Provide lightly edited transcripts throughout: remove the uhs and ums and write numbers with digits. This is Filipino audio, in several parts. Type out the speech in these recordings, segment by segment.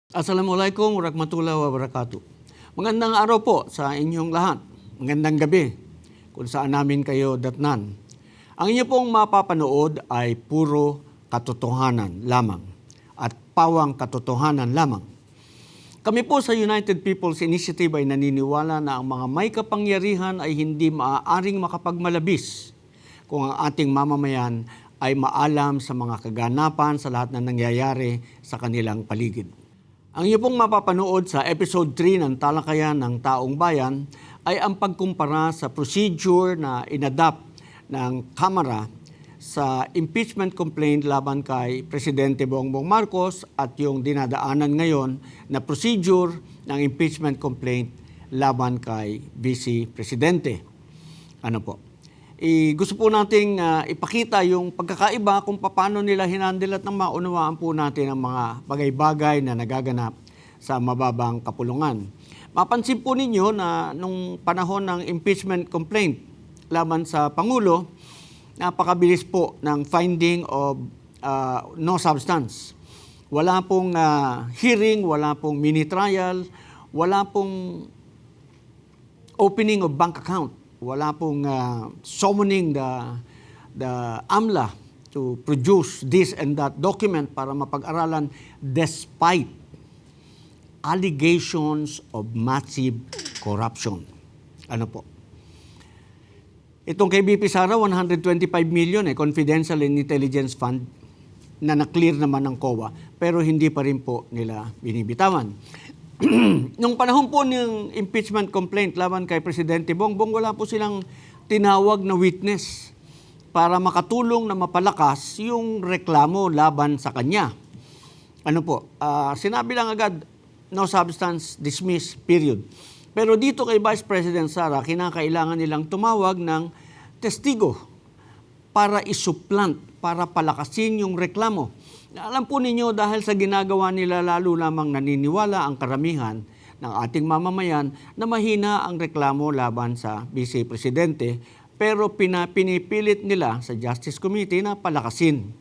Assalamualaikum warahmatullahi wabarakatuh. Magandang araw po sa inyong lahat. Magandang gabi kung saan namin kayo datnan. Ang inyo pong mapapanood ay puro katotohanan lamang at pawang katotohanan lamang. Kami po sa United People's Initiative ay naniniwala na ang mga may kapangyarihan ay hindi maaaring makapagmalabis kung ang ating mamamayan ay maalam sa mga kaganapan sa lahat na nangyayari sa kanilang paligid. Ang iyo pong mapapanood sa episode 3 ng Talakayan ng Taong Bayan ay ang pagkumpara sa procedure na inadapt ng Kamara sa impeachment complaint laban kay Presidente Bongbong Marcos at yung dinadaanan ngayon na procedure ng impeachment complaint laban kay Vice Presidente. Gusto po nating ipakita yung pagkakaiba kung paano nila hinandle at nang maunawaan po natin ang mga bagay-bagay na nagaganap sa mababang kapulungan. Mapansin po ninyo na nung panahon ng impeachment complaint laban sa Pangulo, napakabilis po ng finding of no substance. Wala pong hearing, wala pong mini-trial, wala pong opening of bank account. Wala pong summoning the AMLA to produce this and that document para mapag-aralan despite allegations of massive corruption. Itong kay BP Sara, 125 million confidential and intelligence fund na na-clear naman ng COA pero hindi pa rin po nila binibitawan. Nung panahon po ng impeachment complaint laban kay Presidente Bongbong, wala po silang tinawag na witness para makatulong na mapalakas yung reklamo laban sa kanya. Sinabi lang agad, no substance, dismiss, period. Pero dito kay Vice President Sara, kinakailangan nilang tumawag ng testigo para isuplant, para palakasin yung reklamo. Alam po ninyo dahil sa ginagawa nila lalo lamang naniniwala ang karamihan ng ating mamamayan na mahina ang reklamo laban sa Vice Presidente pero pinipilit nila sa Justice Committee na palakasin,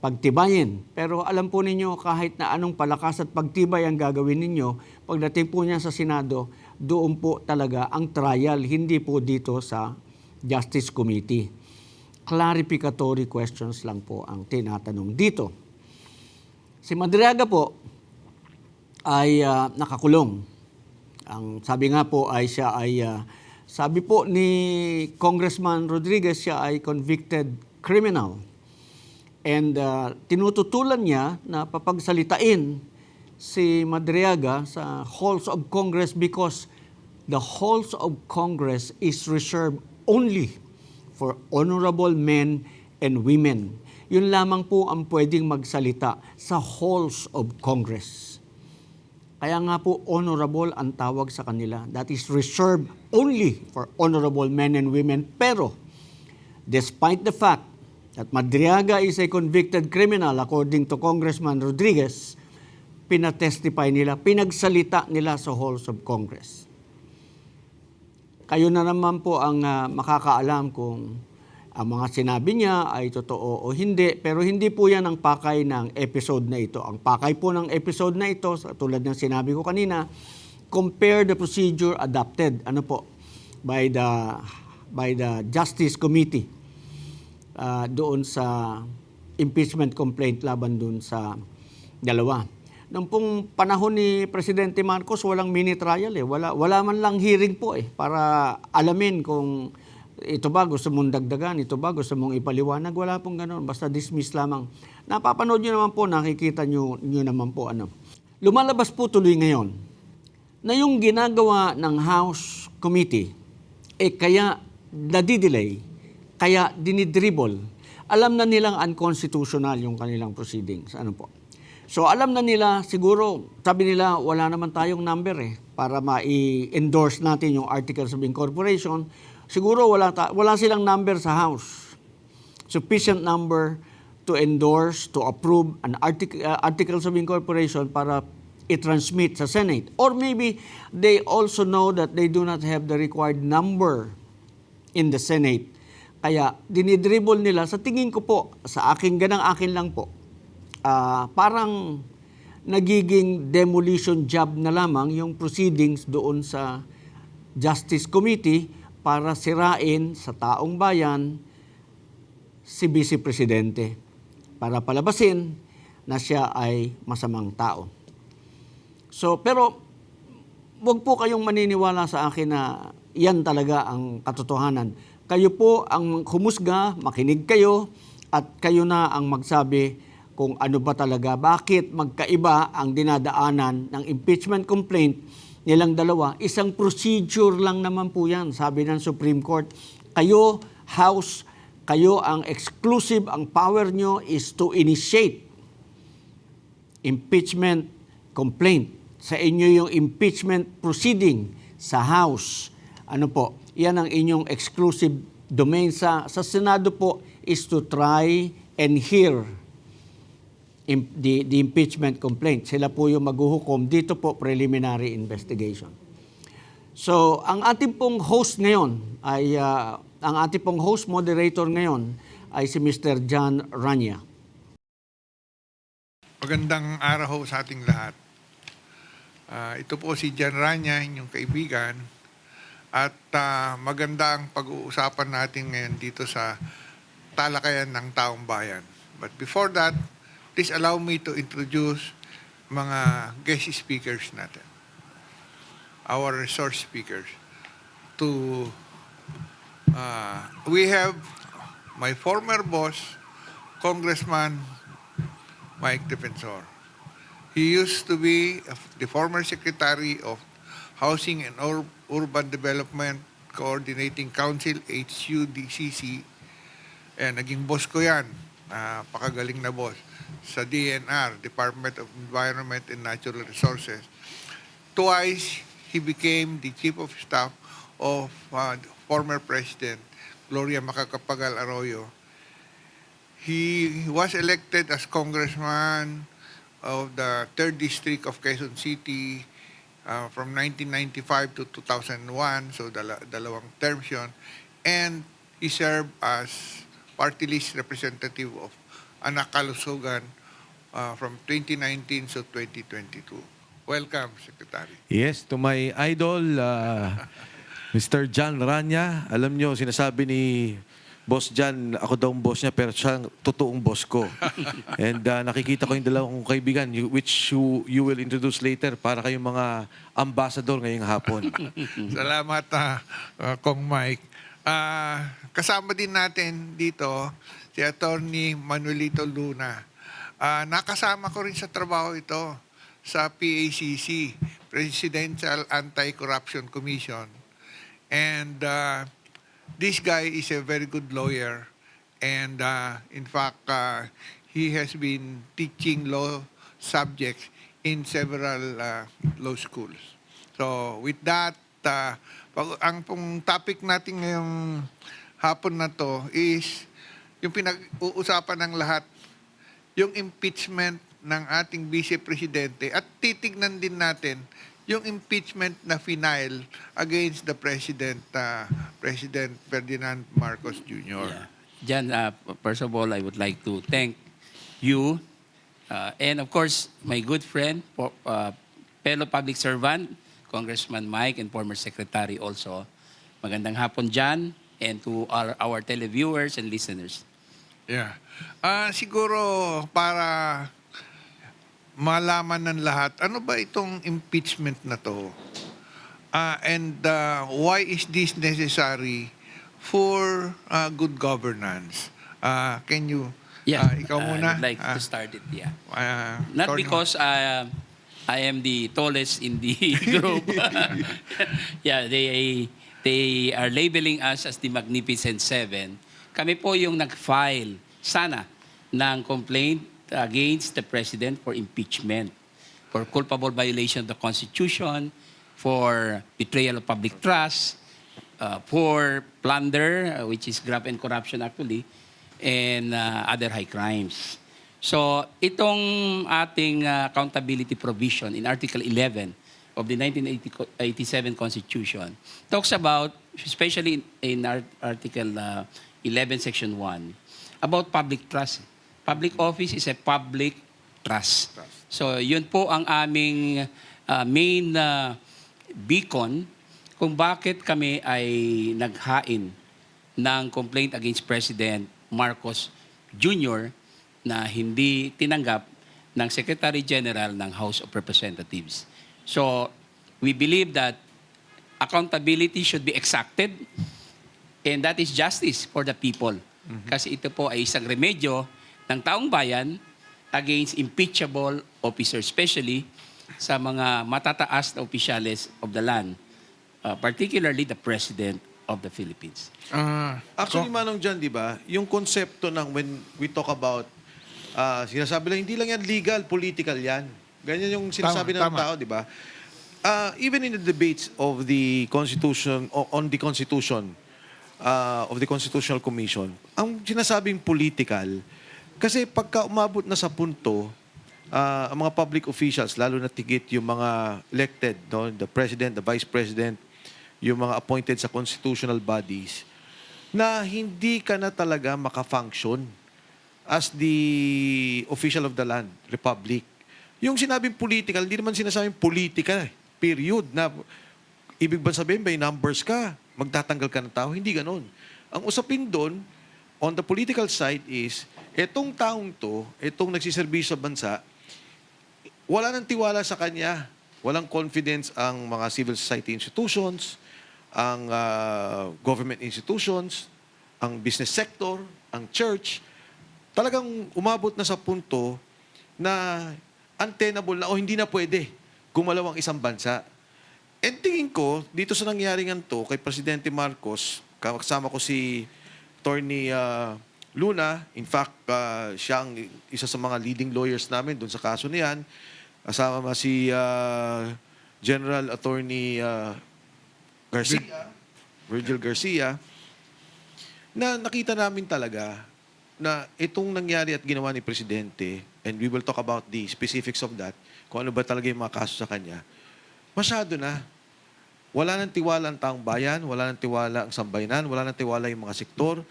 pagtibayin. Pero alam po ninyo kahit na anong palakas at pagtibay ang gagawin ninyo, pagdating po niya sa Senado, doon po talaga ang trial, hindi po dito sa Justice Committee. Clarificatory questions lang po ang tinatanong dito. Si Madriaga po ay nakakulong. Ang sabi nga po ay siya ay, sabi po ni Congressman Rodriguez, siya ay convicted criminal. And tinututulan niya na papagsalitain si Madriaga sa halls of Congress because the halls of Congress is reserved only for honorable men and women. Yun lamang po ang pwedeng magsalita sa halls of Congress. Kaya nga po honorable ang tawag sa kanila. That is reserved only for honorable men and women. Pero despite the fact that Madriaga is a convicted criminal according to Congressman Rodriguez, pinatestify nila, pinagsalita nila sa halls of Congress. Kayo na naman po ang makakaalam kung ang mga sinabi niya ay totoo o hindi, pero hindi po yan ang pakay ng episode na ito. Ang pakay po ng episode na ito, tulad ng sinabi ko kanina, compare the procedure adopted by the Justice Committee doon sa impeachment complaint laban doon sa dalawa. Nung pong panahon ni Presidente Marcos, walang mini-trial Wala man lang hearing po para alamin kung ito ba gusto mong dagdagan, ito ba gusto mong ipaliwanag, wala pong ganoon, basta dismiss lamang. Napapanood nyo naman po, nakikita nyo naman po Lumalabas po tuloy ngayon na yung ginagawa ng House Committee, kaya nadidelay, kaya dinidribble. Alam na nilang unconstitutional yung kanilang proceedings. So alam na nila, siguro, sabi nila, wala naman tayong number para ma-endorse natin yung Articles of Incorporation. Siguro wala silang number sa House. Sufficient number to endorse, to approve an Articles of Incorporation para i-transmit sa Senate. Or maybe they also know that they do not have the required number in the Senate. Kaya dinidribble nila, sa tingin ko po, sa akin, ganang akin lang po, parang nagiging demolition job na lamang yung proceedings doon sa Justice Committee para sirain sa taong bayan si Vice Presidente, para palabasin na siya ay masamang tao. So, pero wag po kayong maniniwala sa akin na yan talaga ang katotohanan. Kayo po ang humusga, makinig kayo, at kayo na ang magsabi kung ano ba talaga, bakit magkaiba ang dinadaanan ng impeachment complaint nilang dalawa. Isang procedure lang naman po yan, sabi ng Supreme Court. Kayo, House, kayo ang exclusive, ang power nyo is to initiate impeachment complaint. Sa inyo yung impeachment proceeding sa House. Ano po, yan ang inyong exclusive domain. Sa Senado po is to try and hear the impeachment complaint. Sila po yung maghuhukom. Dito po, preliminary investigation. So, ang ating pong host ngayon ay, ang ating pong host moderator ngayon ay si Mr. John Rania. Magandang araw sa ating lahat. Ito po si John Rania, inyong kaibigan. At maganda ang pag-uusapan natin ngayon dito sa talakayan ng taong bayan. But before that, please allow me to introduce mga guest speakers natin. Our resource speakers. We have my former boss, Congressman Mike Defensor. He used to be the former Secretary of Housing and Urban Development Coordinating Council, HUDCC. Naging boss ko yan, pakagaling na boss, sa DNR, Department of Environment and Natural Resources. Twice, he became the Chief of Staff of former President Gloria Macapagal Arroyo. He was elected as Congressman of the 3rd District of Quezon City from 1995 to 2001, so dalawang terms yun. And he served as party list representative of Anak Kalusugan from 2019 to 2022. Welcome, Secretary. Yes, to my idol, Mr. John Rania. Alam nyo, sinasabi ni Boss John, ako daw ang boss niya, pero siya ang totoong boss ko. And nakikita ko yung dalawang kaibigan, which you will introduce later, para kayong mga ambassador ngayong hapon. Salamat, Kong Mike. Kasama din natin dito si Attorney Manuelito Luna. Nakasama ko rin sa trabaho ito sa PACC, Presidential Anti-Corruption Commission. And this guy is a very good lawyer, and in fact, he has been teaching law subjects in several law schools. So with that, ang pong topic natin ngayong hapon na to is yung pinag-uusapan ng lahat, yung impeachment ng ating Vice Presidente, at titignan din natin yung impeachment na final against the President, President Ferdinand Marcos Jr. Yeah. Jan, first of all, I would like to thank you and of course, my good friend, fellow public servant, Congressman Mike, and former Secretary also. Magandang hapon, Jan, and to our televiewers and listeners. Yeah. Siguro para malaman ng lahat, ano ba itong impeachment na to? And why is this necessary for good governance? Can you, ikaw muna? I'd like to start it, yeah. Not Attorney. because I am the tallest in the group. Yeah, they are labeling us as the Magnificent Seven. Kami po yung nag-file, sana, ng complaint against the President for impeachment, for culpable violation of the Constitution, for betrayal of public trust, for plunder, which is graft and corruption actually, and other high crimes. So, itong ating accountability provision in Article 11 of the 1987 Constitution talks about, especially in Article 11, Section 1, about public trust. Public office is a public trust. So yun po ang aming main beacon kung bakit kami ay naghain ng complaint against President Marcos Jr. na hindi tinanggap ng Secretary General ng House of Representatives. So we believe that accountability should be exacted and that is justice for the people. Kasi ito po ay isang remedyo ng taong bayan against impeachable officers, especially sa mga matataas na opisyales of the land, particularly the President of the Philippines. Actually, Manong John, di ba, yung konsepto ng when we talk about, sinasabi lang, hindi lang yan legal, political yan. Ganyan yung sinasabi ng Tama, tama. tao, di ba? Even in the debates of the Constitution, on the Constitution, of the Constitutional Commission, ang sinasabing political, kasi pagka umabot na sa punto, ang mga public officials, lalo na tigit yung mga elected, no, the President, the Vice President, yung mga appointed sa constitutional bodies, na hindi ka na talaga makafunction as the official of the land, republic. Yung sinabing political, hindi naman sinasabing politika, period. Na, ibig ba sabihin, may numbers ka, magtatanggal ka ng tao? Hindi ganon. Ang usapin doon, on the political side is, etong taong to, etong nagsiservisyo sa bansa, wala nang tiwala sa kanya. Walang confidence ang mga civil society institutions, ang government institutions, ang business sector, ang church. Talagang umabot na sa punto na untenable na o hindi na pwede gumalaw ang isang bansa. And tingin ko, dito sa nangyari nga to, kay Presidente Marcos, kasama ko si Attorney Luna, in fact, siya ang isa sa mga leading lawyers namin doon sa kaso niyan. Kasama si General Attorney Garcia, Virgil Garcia, na nakita namin talaga na itong nangyari at ginawa ni Presidente, and we will talk about the specifics of that, kung ano ba talaga yung mga kaso sa kanya, masyado na. Wala nang tiwala ang taong bayan, wala nang tiwala ang sambayanan, wala nang tiwala yung mga sektor,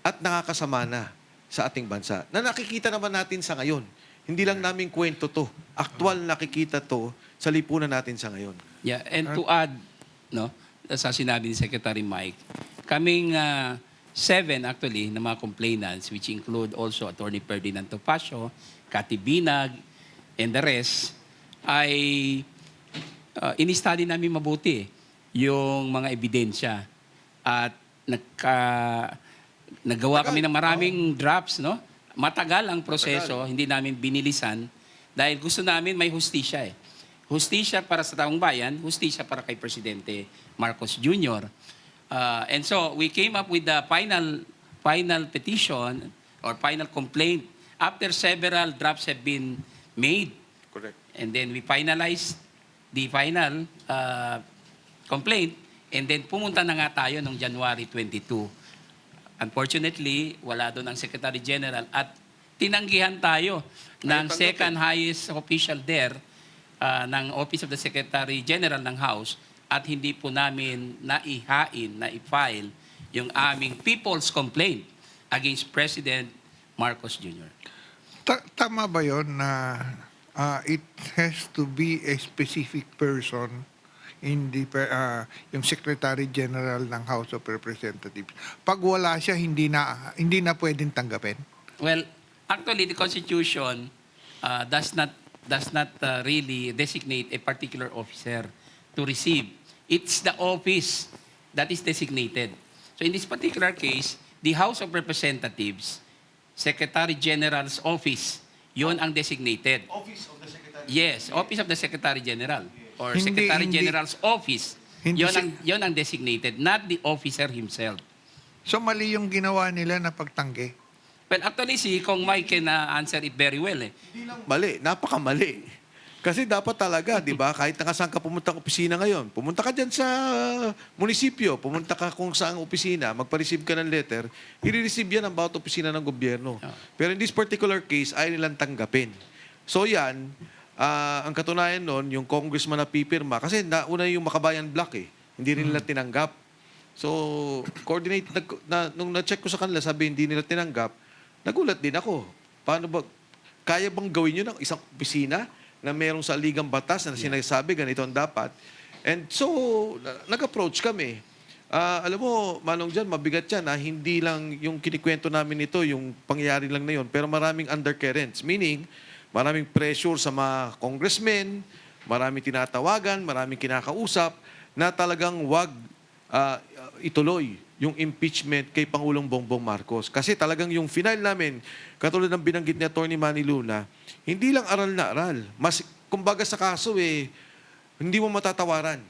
at nakakasama na sa ating bansa. Na nakikita naman natin sa ngayon. Hindi lang namin kwento to. Aktual nakikita to sa lipunan natin sa ngayon. Yeah, and to add, no, sa sinabi ni Secretary Mike, kaming 7 actually na mga complainants, which include also Attorney Ferdinand Topacio, Cathy Binag, and the rest, ay in-study namin mabuti yung mga ebidensya. At naggawa kami ng maraming drafts, no? Matagal ang proseso, hindi namin binilisan dahil gusto namin may hustisya eh. Hustisya para sa taong bayan, hustisya para kay Presidente Marcos Jr. And so we came up with the final petition or final complaint after several drafts have been made. Correct. And then we finalized the final complaint and then pumunta na nga tayo noong January 22. Unfortunately, wala doon ang Secretary General at tinanggihan tayo ng second highest official there ng Office of the Secretary General ng House at hindi po namin na-file yung aming people's complaint against President Marcos Jr. Tama ba yun na it has to be a specific person in the yung Secretary General ng House of Representatives? Pag wala siya, hindi na pwedeng tanggapin? Well, actually, the Constitution does not really designate a particular officer to receive. It's the office that is designated. So in this particular case, the House of Representatives, Secretary General's office, yon ang designated. Office of the Secretary. Yes, Office of the Secretary General or Hindi- Secretary hindi- General's office. Hindi Yon ang designated, not the officer himself. So mali yung ginawa nila na pagtanggi. Well, actually, si Kong Mike can answer it very well. Eh. Hindi lang mali, napakamali. Kasi dapat talaga, di ba, kahit na saan ka pumunta ng opisina ngayon, pumunta ka dyan sa munisipyo, pumunta ka kung saan opisina, magpa-receive ka ng letter, i-receive yan ang bawat opisina ng gobyerno. Pero in this particular case, ayaw nilang tanggapin. So yan, ang katunayan nun, yung congressman na pipirma, kasi nauna yung Makabayan Block eh, hindi rin nila tinanggap. So, coordinate, nung na-check ko sa kanila, sabi hindi nila tinanggap, nagulat din ako. Paano ba, kaya bang gawin yun ng isang opisina na merong sa ligang batas na sinasabi ganito ang dapat. And so, nag-approach kami. Alam mo, Manong Jan, mabigat yan. Hindi lang yung kinikwento namin ito, yung pangyayari lang na yun, pero maraming undercurrents. Meaning, maraming pressure sa mga congressmen, maraming tinatawagan, maraming kinakausap, na talagang wag ituloy yung impeachment kay Pangulong Bongbong Marcos. Kasi talagang yung final namin, katulad ng binanggit ni Atty. Manny Luna, hindi lang aral na aral. Mas, kumbaga sa kaso hindi mo matatawaran.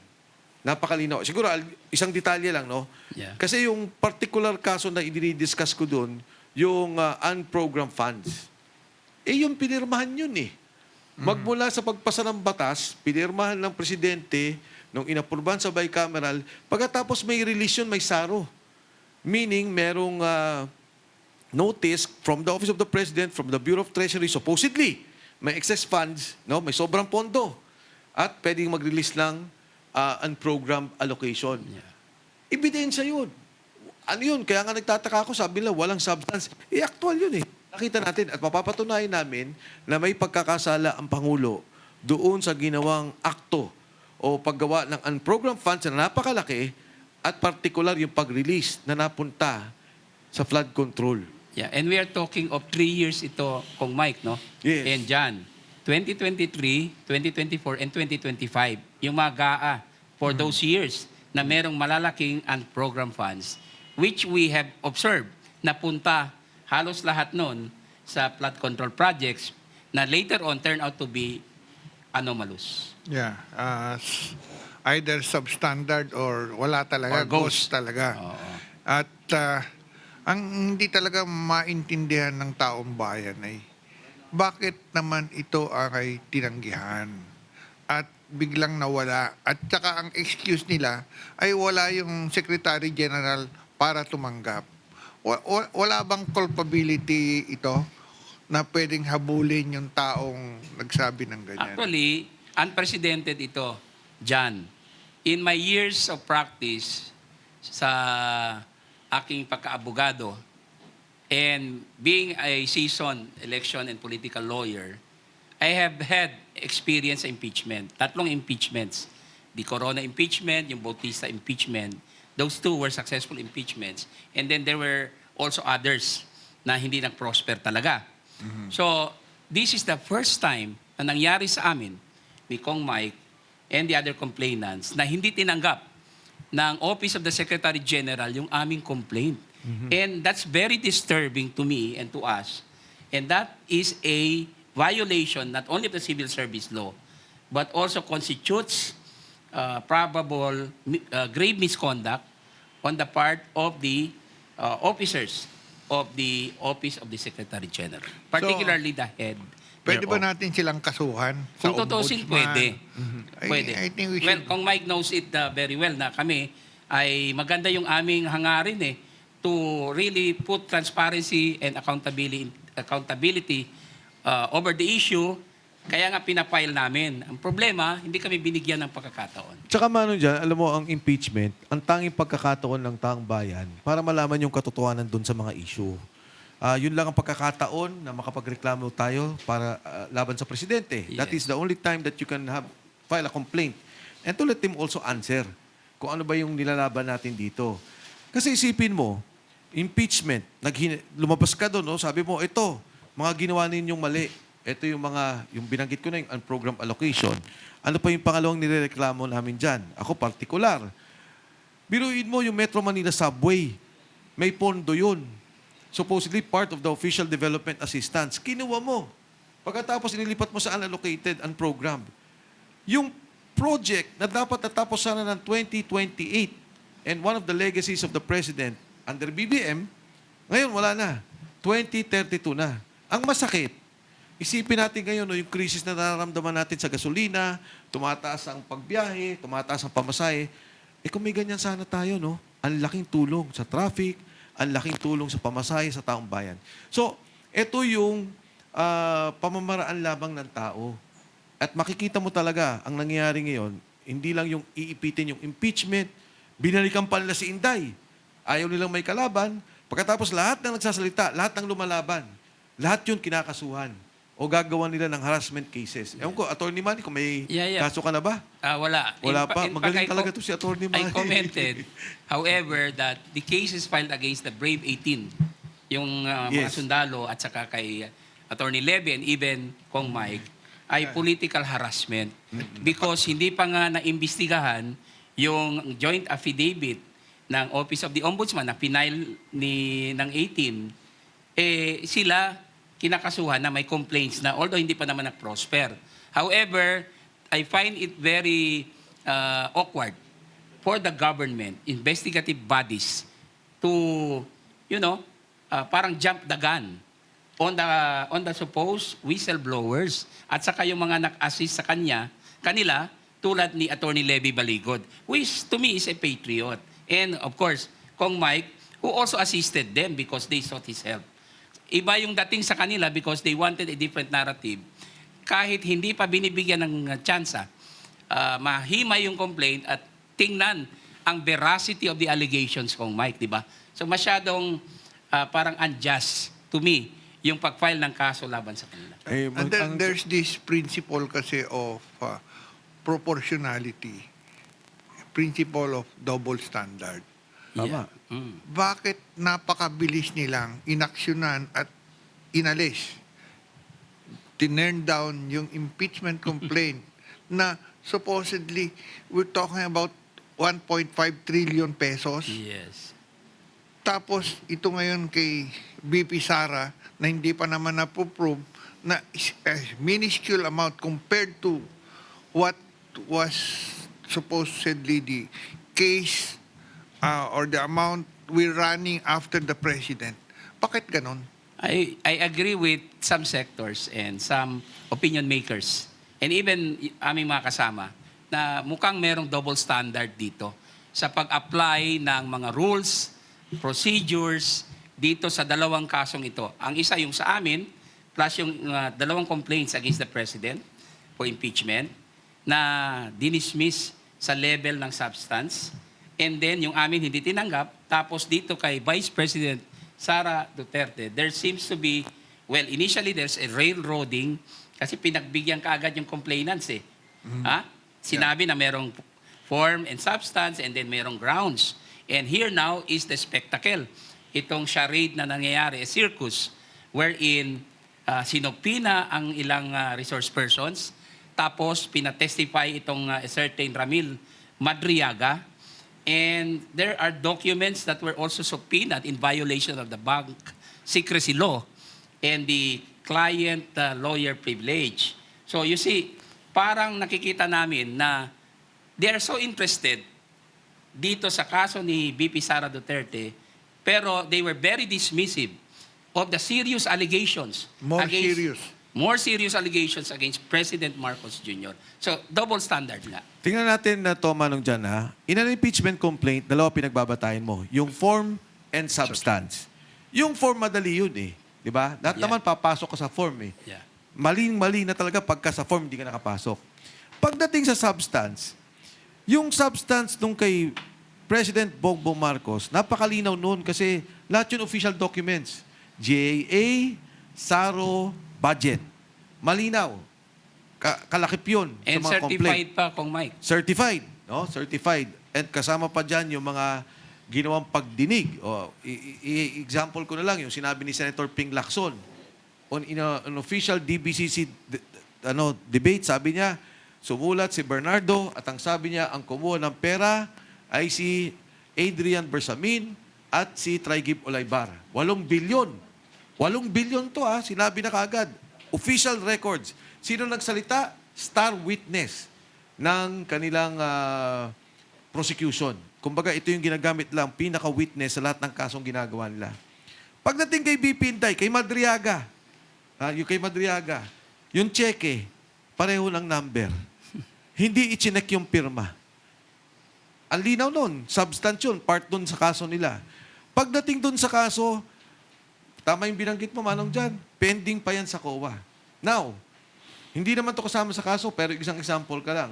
Napakalinaw. Siguro, isang detalye lang, no? Yeah. Kasi yung particular kaso na i-discuss ko doon, yung unprogrammed funds, yung pinirmahan yun eh. Magmula sa pagpasa ng batas, pinirmahan ng presidente, nung inapurbahan sa bicameral, pagkatapos may release yun, may saro. Meaning, merong notice from the Office of the President, from the Bureau of Treasury, supposedly, may excess funds, no? May sobrang pondo, at pwedeng mag-release ng unprogrammed allocation. Yeah. Ebidensya yun. Ano yun? Kaya nga nagtataka ako, sabi nila, walang substance. Actual yun eh. Nakita natin at mapapatunayan namin na may pagkakasala ang Pangulo doon sa ginawang akto o paggawa ng unprogrammed funds na napakalaki at particular yung pag-release na napunta sa flood control. Yeah, and we are talking of 3 years ito, Kong Mike, no? Yes. And Jan, 2023, 2024, and 2025, yung mga GAA for those years na merong malalaking unprogrammed funds, which we have observed na punta halos lahat nun sa flood control projects na later on turn out to be anomalous. Yeah. Either substandard or wala talaga. Or ghost. talaga. Oo. At ang hindi talaga maintindihan ng taong bayan ay bakit naman ito ay tinanggihan at biglang nawala. At saka ang excuse nila ay wala yung Secretary General para tumanggap. Wala bang culpability ito na pwedeng habulin yung taong nagsabi ng ganyan? Actually, unprecedented ito, John. In my years of practice sa aking pagkaabogado and being a seasoned election and political lawyer, I have had experience sa impeachment. 3 impeachments. The Corona impeachment, yung Bautista impeachment. Those 2 were successful impeachments. And then there were also others na hindi nag-prosper talaga. So, this is the first time na nangyari sa amin, ni Kong Mike and the other complainants, na hindi tinanggap ng Office of the Secretary General yung aming complaint. And that's very disturbing to me and to us. And that is a violation not only of the civil service law, but also constitutes probable grave misconduct on the part of the officers of the Office of the Secretary General, particularly the head. Pwede ba thereof. natin silang kasuhan sa Kung tutusin, ombudsman? pwede. I- Pwede. I think we Well, should- Kong Mike knows it very well na kami ay maganda yung aming hangarin to really put transparency and accountability over the issue. Kaya nga pinapile namin. Ang problema, hindi kami binigyan ng pagkakataon. Tsaka Manong Jan, alam mo, ang impeachment, ang tanging pagkakataon ng taong bayan para malaman yung katotohanan doon sa mga issue. Yun lang ang pagkakataon na makapagreklamo tayo para laban sa presidente. That is Yes. the only time that you can file a complaint. And to let him also answer kung ano ba yung nilalaban natin dito. Kasi isipin mo, impeachment, lumabas ka doon, no? Sabi mo, ito, mga ginawa ninyong mali. Ito yung binanggit ko na yung unprogrammed allocation. Ano pa yung pangalawang nirereklamo namin dyan? Ako particular. Biruin mo yung Metro Manila Subway. May pondo yun. Supposedly part of the official development assistance. Kinuha mo. Pagkatapos inilipat mo sa unallocated, unprogrammed. Yung project na dapat natapos sana ng 2028 and one of the legacies of the President under BBM, ngayon wala na. 2032 na. Ang masakit, isipin natin ngayon yung krisis na nararamdaman natin sa gasolina, tumataas ang pagbiyahe, tumataas ang pamasahe. Kung may ganyan sana tayo, no? Ang laking tulong sa traffic, ang laking tulong sa pamasahe sa taong bayan. So, ito yung pamamaraan lamang ng tao. At makikita mo talaga, ang nangyayari ngayon, hindi lang yung iipitin yung impeachment, binalikan pa nila si Inday. Ayaw nilang may kalaban. Pagkatapos lahat ng nagsasalita, lahat ng lumalaban, lahat yun kinakasuhan. o gagawa nila ng harassment cases. Ewan ko, Attorney Manny, kung may Yeah. kaso ka na ba? Wala. Wala pa. In fact, Magaling I talaga to si Attorney Manny. I commented, however, that the cases filed against the Brave 18, yung mga Yes. sundalo at saka kay Attorney Levy and even Kong Mike, ay political harassment. Because hindi pa nga naimbestigahan yung joint affidavit ng Office of the Ombudsman na final ng 18, sila kinakasuhan na may complaints na although hindi pa naman na-prosper. However, I find it very awkward for the government, investigative bodies to, parang jump the gun on the supposed whistleblowers at saka yung mga nag-assist sa kanila tulad ni Attorney Levy Baligod, which to me is a patriot. And of course, Kong Mike, who also assisted them because they sought his help. Iba yung dating sa kanila because they wanted a different narrative. Kahit hindi pa binibigyan ng tsansa, mahimay yung complaint at tingnan ang veracity of the allegations, Kong Mike, di ba? So masyadong parang unjust to me yung pag-file ng kaso laban sa kanila. And then there's this principle kasi of proportionality, principle of double standard. Tama. Bakit napakabilis nilang inaksyonan at inalis, tinurn down yung impeachment complaint na supposedly we're talking about 1.5 trillion pesos. Yes. Tapos ito ngayon kay BP Sara na hindi pa naman na-prove na minuscule amount compared to what was supposedly the case or the amount we're running after the president. Bakit ganon? I agree with some sectors and some opinion makers and even aming mga kasama na mukhang merong double standard dito sa pag-apply ng mga rules, procedures dito sa dalawang kasong ito. Ang isa yung sa amin plus yung dalawang complaints against the president for impeachment na dinismiss sa level ng substance. And then, yung amin hindi tinanggap. Tapos dito kay Vice President Sara Duterte, there seems to be, well, initially there's a railroading kasi pinagbigyan kaagad yung complainants eh. Sinabi na merong form and substance and then merong grounds. And here now is the spectacle. Itong charade na nangyayari, a circus, wherein sinopina ang ilang resource persons, tapos pinatestify itong a certain Ramil Madriaga. And there are documents that were also subpoenaed in violation of the bank secrecy law and the client lawyer privilege. So you see, parang nakikita namin na they are so interested dito sa kaso ni BP Sara Duterte, pero they were very dismissive of the serious allegations. More serious allegations against President Marcos Jr. So, double standard nga. Tingnan natin na Manong dyan ha. In an impeachment complaint, dalawa pinagbabatayan mo. Yung form and substance. Yung form madali yun eh. Di ba? Lahat naman papasok ka sa form eh. Yeah. Maling-mali na talaga pagka sa form hindi ka nakapasok. Pagdating sa substance, yung substance nung kay President Bongbong Marcos, napakalinaw noon kasi lahat yun official documents. GAA, SARO, budget. Malinaw. Kalakip yun And sa mga complaint. certified pa, Kong Mike. Certified. No? Certified. And kasama pa dyan yung mga ginawang pagdinig. Example ko na lang, yung sinabi ni Senator Ping Lacson. In an official DBCC debate, sabi niya, sumulat si Bernardo at ang sabi niya, ang kumuha ng pera ay si Adrian Bersamin at si Trigib Olaybar. 8 bilyon. 8 bilyon to sinabi na kaagad. Official records. Sino nagsalita? Star witness ng kanilang prosecution. Kumbaga, ito yung ginagamit lang, pinaka-witness sa lahat ng kasong ginagawa nila. Pagdating kay BP Inday, kay Madriaga, yung cheque, pareho ng number. Hindi ichinek yung pirma. Ang linaw nun, substance yun, part dun sa kaso nila. Pagdating dun sa kaso, tama yung binanggit mo, Manong dyan, pending pa yan sa COA. Now, hindi naman to kasama sa kaso, pero isang example ka lang.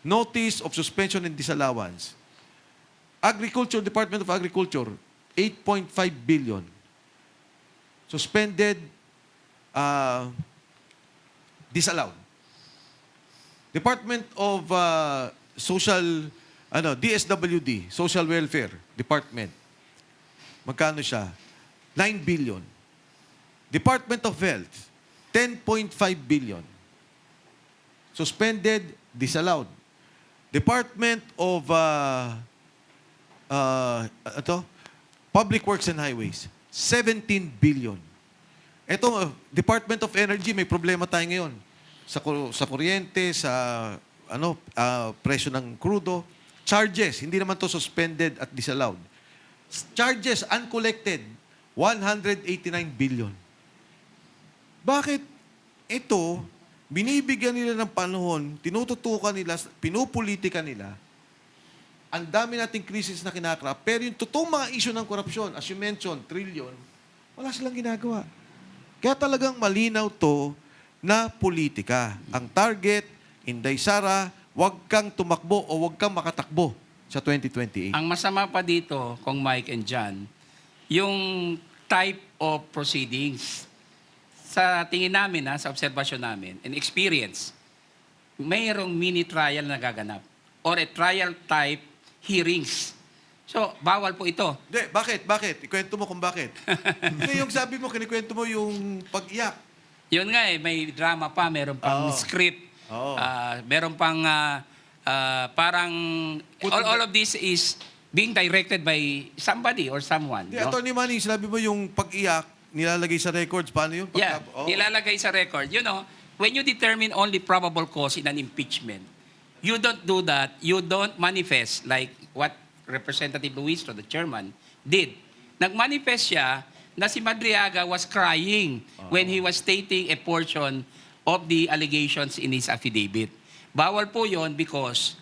Notice of suspension and disallowance. Department of Agriculture, 8.5 billion. Suspended disallowed. Department of DSWD, Social Welfare Department. Magkano siya? 9 billion. Department of Health, 10.5 billion. Suspended, disallowed. Department of Public Works and Highways, 17 billion. Ito, Department of Energy, may problema tayo ngayon. Sa kuryente, sa presyo ng crudo. Charges, hindi naman to suspended at disallowed. Charges uncollected, 189 billion. Bakit ito, binibigyan nila ng panahon, tinututukan nila, pinupolitika nila, ang dami nating krisis na kinakrap, pero yung totoong mga issue ng korupsyon, as you mentioned, trillion, wala silang ginagawa. Kaya talagang malinaw to na politika. Ang target, Inday Sara, huwag kang tumakbo o huwag kang makatakbo sa 2028. Ang masama pa dito, kung Mike and John, yung type of proceedings. Sa tingin namin, sa obserbasyon namin, and experience, mayroong mini trial na gaganap or a trial type hearings. So, bawal po ito. Hindi, bakit? Ikwento mo kung bakit. Hindi, yung sabi mo, kinikwento mo yung pag-iyak. Yun nga may drama pa, meron pang script, meron pang parang, all of this is being directed by somebody or someone. Hindi, Atty. Manny, sinabi mo yung pag-iyak, nilalagay sa records, paano yun? Yeah, nilalagay sa record. You know, when you determine only probable cause in an impeachment, you don't do that, you don't manifest like what Representative Luistro, the chairman, did. Nag-manifest siya na si Madriaga was crying when he was stating a portion of the allegations in his affidavit. Bawal po yon because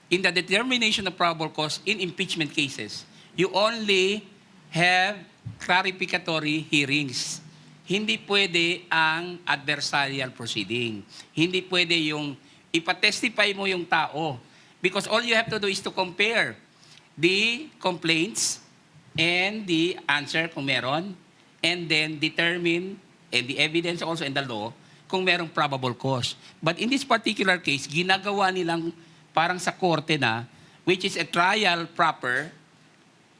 in the determination of probable cause in impeachment cases, you only have clarificatory hearings. Hindi pwede ang adversarial proceeding. Hindi pwede yung ipatestify mo yung tao. Because all you have to do is to compare the complaints and the answer kung meron, and then determine, and the evidence also and the law, kung merong probable cause. But in this particular case, ginagawa nilang parang sa korte na, which is a trial proper,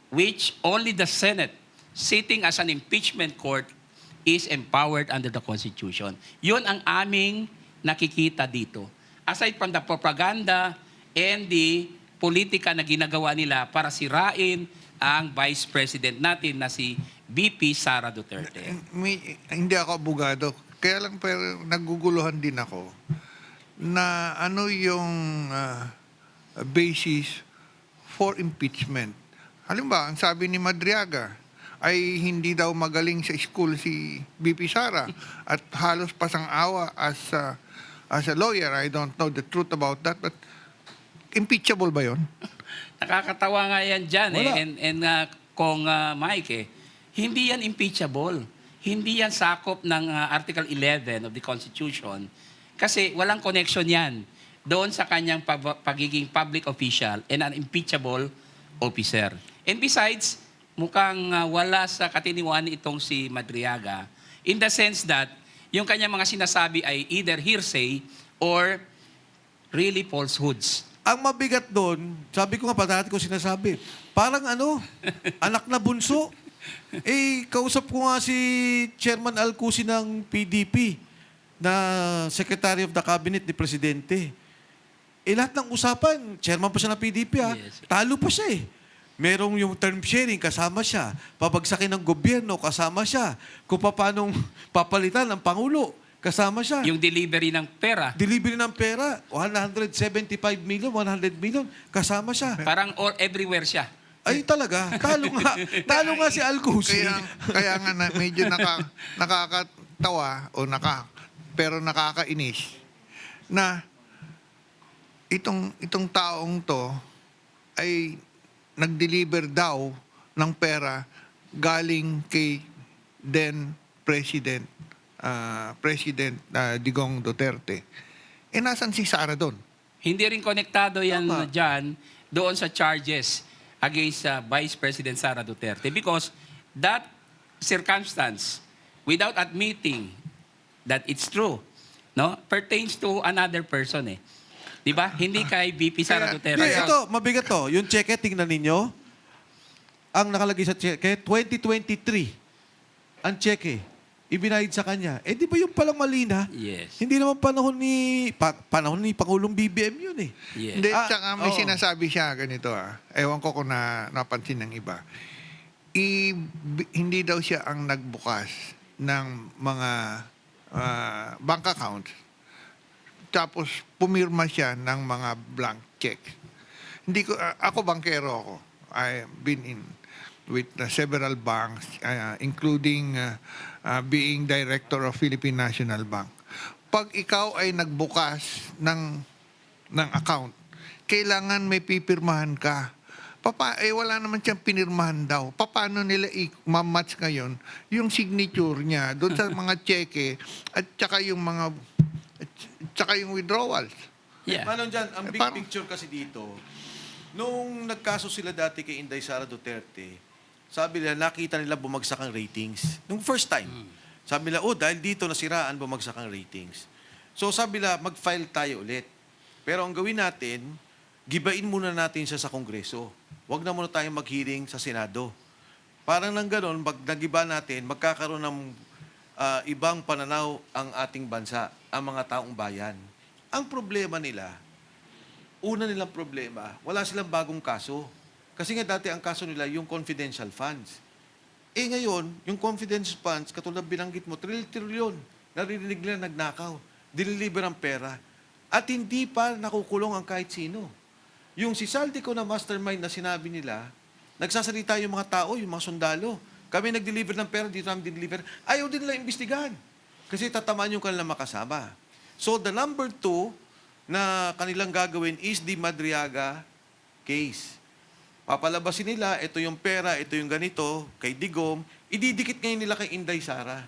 which only the Senate, sitting as an impeachment court, is empowered under the Constitution. Yun ang aming nakikita dito. Aside from the propaganda and the politika na ginagawa nila para sirain ang Vice President natin na si VP Sara Duterte. Hindi ako abogado, kaya lang pero naguguluhan din ako na ano yung basis for impeachment. Halimbawa, ang sabi ni Madriaga ay hindi daw magaling sa school si VP Sara at halos pasang-awa as a lawyer. I don't know the truth about that, but impeachable ba yon? Nakakatawa nga yan dyan Wala. kung Mike hindi yan impeachable. Hindi yan sakop ng Article 11 of the Constitution kasi walang connection yan doon sa kanyang pagiging public official and an impeachable officer. And besides, mukhang wala sa katiniwan itong si Madriaga in the sense that yung kanyang mga sinasabi ay either hearsay or really falsehoods. Ang mabigat doon, sabi ko nga, parati ko sinasabi, parang anak na bunso. Kausap ko nga si Chairman Alcusi ng PDP na Secretary of the Cabinet ni Presidente. Lahat ng usapan, chairman pa siya ng PDP Yes. talo pa siya Merong yung term sharing, kasama siya. Pabagsakin ng gobyerno, kasama siya. Kung paanong papalitan ng Pangulo, kasama siya. Yung delivery ng pera. Delivery ng pera, 175 million, 100 million, kasama siya. Parang all everywhere siya. Ay talaga, talo nga si Alcusi. Kaya nga medyo nakakatawa pero nakakainis na itong taong to ay nag-deliver daw ng pera galing kay then President Digong Duterte. Nasan si Sara doon? Hindi rin konektado yan Tama. dyan doon sa charges against Vice President Sara Duterte because that circumstance, without admitting that it's true, no? Pertains to another person eh. 'Di ba? Hindi kay VP Sara Kaya- Duterte. Hindi, ito, mabigat to. Yung cheque, tingnan ninyo. Ang nakalagay sa cheque, 2023. Ang cheque, ibinayad sa kanya. Eh, di ba yung palang mali na? Yes. Hindi naman panahon ni Pangulong BBM yun eh. Yes. Hindi, tsaka may oo. sinasabi siya ganito Ewan ko kung napansin ng iba. Hindi daw siya ang nagbukas ng mga bank accounts. Tapos pumirma siya ng mga blank check. Hindi ko ako bankero ako. I've been in with several banks including being director of Philippine National Bank. Pag ikaw ay nagbukas ng account, kailangan may pipirmahan ka. Wala naman siyang pinirmahan daw. Paano nila i-match ngayon yung signature niya doon sa mga cheque at saka yung withdrawals. Yeah. Manong dyan, ang big Parang- picture kasi dito, nung nagkaso sila dati kay Inday Sara Duterte, sabi nila, nakita nila bumagsak ang ratings. Nung first time. Sabi nila, dahil dito nasiraan, bumagsak ang ratings. So sabi nila, mag-file tayo ulit. Pero ang gawin natin, gibain muna natin siya sa Kongreso. Huwag na muna tayong mag-hearing sa Senado. Parang nang ganon, pag nagiba natin, magkakaroon ng ibang pananaw ang ating bansa, ang mga taong bayan. Ang problema nila, una nilang problema, wala silang bagong kaso. Kasi nga dati ang kaso nila, yung confidential funds. Eh ngayon, yung confidential funds, katulad binanggit mo, trilyon, naririnig nila nagnakaw, diniliver ang pera, at hindi pa nakukulong ang kahit sino. Yung si Saldico na mastermind na sinabi nila, nagsasalita yung mga tao, yung mga sundalo. Kami nag-deliver ng pera, dito namin deliver. Ayaw din nila imbestigahan. Kasi tatamaan yung kanilang makasama. So the number 2 na kanilang gagawin is the Madriaga case. Papalabasin nila, ito yung pera, ito yung ganito, kay Digong, ididikit ngayon nila kay Inday Sara.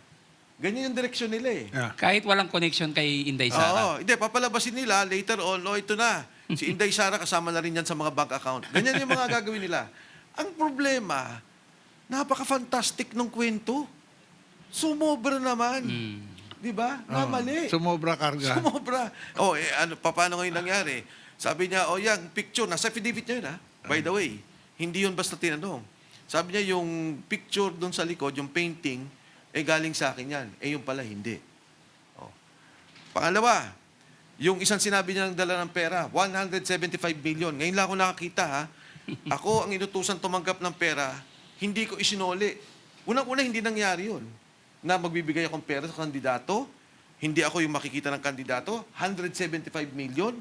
Ganyan yung direksyon nila eh. Kahit walang connection kay Inday Sara. Oo, hindi, papalabasin nila, later on, ito na. Si Inday Sara kasama na rin yan sa mga bank account. Ganyan yung mga gagawin nila. Ang problema, napaka-fantastic ng kwento. Sumobra naman. Di ba? Namali. Sumobra karga. Sumobra. Paano ngayon nangyari? Sabi niya, yung picture, nasa affidavit niya yun, ha? By the way, hindi yun basta tinanong. Sabi niya, yung picture doon sa likod, yung painting, galing sa akin yan. Yung pala, hindi. Pangalawa, yung isang sinabi niya ng dala ng pera, 175 million. Ngayon lang ako nakakita, ha? Ako, ang inutusan tumanggap ng pera, hindi ko isinoli. Unang-una, hindi nangyari yun. Na magbibigay akong pera sa kandidato, hindi ako yung makikita ng kandidato, 175 million.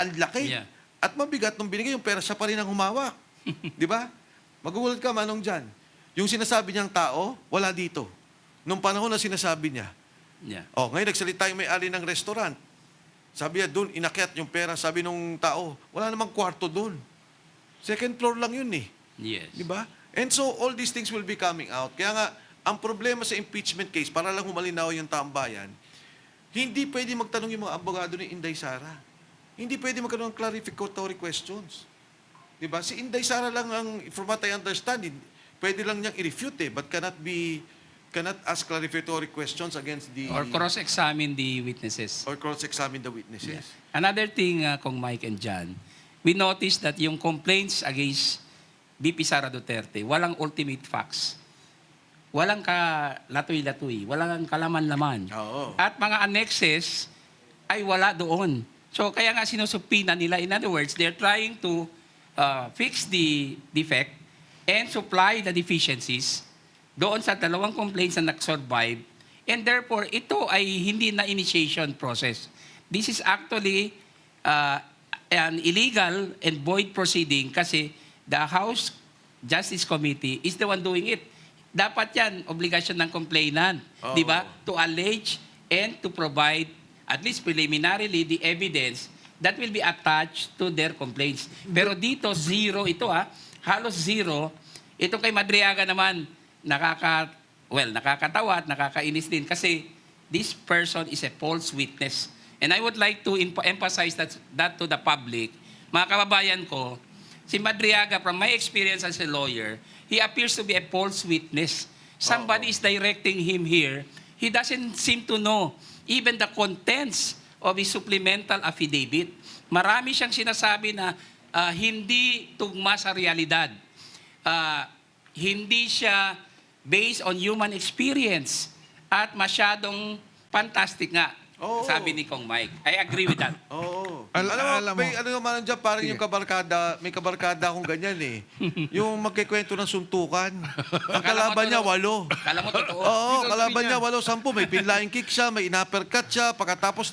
Ang laki. Yeah. At mabigat, nung binigay yung pera, siya pa rin ang humawak. Di ba? Magugulat ka, Manong dyan. Yung sinasabi niyang tao, wala dito. Nung panahon na sinasabi niya, Yeah. ngayon nagsalita yung may-ari ng restaurant. Sabi niya, doon, inakyat yung pera. Sabi nung tao, wala namang kwarto doon. Second floor lang yun eh. Yes. Di ba? And so, all these things will be coming out. Kaya nga, ang problema sa impeachment case, para lang humalinaw yung taong bayan, hindi pwede magtanong yung mga abogado ni Inday Sara. Hindi pwede magkaroon ng clarificatory questions. Di ba? Si Inday Sara lang ang, from what I understand, pwede lang niyang i-refute but cannot ask clarificatory questions against the... Or cross-examine the witnesses. Or cross-examine the witnesses. Another thing, Kong Mike and John, we noticed that yung complaints against VP Sara Duterte, walang ultimate facts. Walang kalatoy-latoy, walang kalaman-laman. Oo. At mga annexes ay wala doon. So kaya nga sinusupina nila. In other words, they're trying to fix the defect and supply the deficiencies doon sa dalawang complaints na nag-survive. And therefore, ito ay hindi na initiation process. This is actually an illegal and void proceeding kasi the House Justice Committee is the one doing it. Dapat yan, obligasyon ng complainant, Oo. di ba? To allege and to provide, at least preliminarily, the evidence that will be attached to their complaints. Pero dito, zero ito halos zero. Ito kay Madriaga naman, nakakatawa at nakakainis din kasi this person is a false witness. And I would like to emphasize that to the public. Mga kababayan ko, si Madriaga, from my experience as a lawyer, he appears to be a false witness. Somebody is directing him here. He doesn't seem to know even the contents of his supplemental affidavit. Marami siyang sinasabi na hindi tugma sa realidad. Hindi siya based on human experience at masyadong fantastic nga, Oo. sabi ni Kong Mike. I agree with that. Oo. Alam mo- may ano naman dyan, parang Sige. yung kabarkada, may kabarkada akong ganyan eh. Yung magkikwento ng suntukan. Ang kalaban niya, 8. Kala mo totoo? Oo, Because kalaban niya- niya, 10. May pinline kick siya, may in-uppercut siya, pagkatapos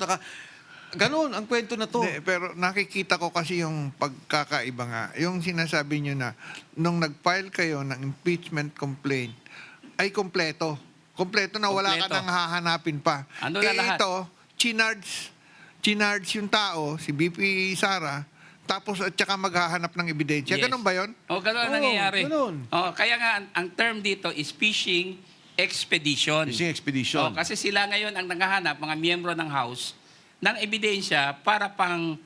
Ganon, ang kwento na to. Hindi, pero nakikita ko kasi yung pagkakaiba nga. Yung sinasabi nyo na nung nag-file kayo ng impeachment complaint, ay kompleto. Kompleto na wala ka Kompleto. nang hahanapin pa. Ano na lahat? Ito, chinards yung tao, si BP Sara, tapos at saka maghahanap ng ebidensya. Yes. Ganun ba yun? O, Oo, ganun ang nangyayari. ganun. Kaya nga, ang term dito is fishing expedition. Fishing expedition. Kasi sila ngayon ang naghahanap, mga miyembro ng House, ng ebidensya para pang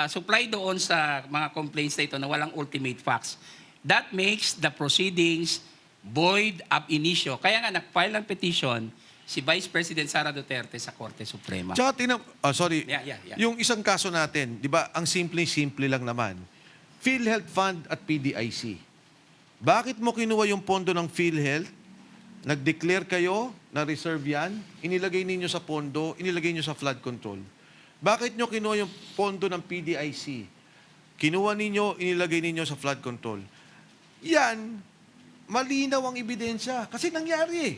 supply doon sa mga complaints na ito na walang ultimate facts. That makes the proceedings void ab initio. Kaya nga, nag-file ng petition si Vice President Sara Duterte sa Korte Suprema. Tsaka sorry. Yeah. Yung isang kaso natin, di ba, ang simple lang naman. PhilHealth Fund at PDIC. Bakit mo kinuha yung pondo ng PhilHealth? Nag-declare kayo na reserve yan, inilagay ninyo sa pondo, inilagay nyo sa flood control. Bakit nyo kinuha yung pondo ng PDIC? Kinuha ninyo, inilagay ninyo sa flood control. Yan, malinaw ang ebidensya. Kasi nangyari eh.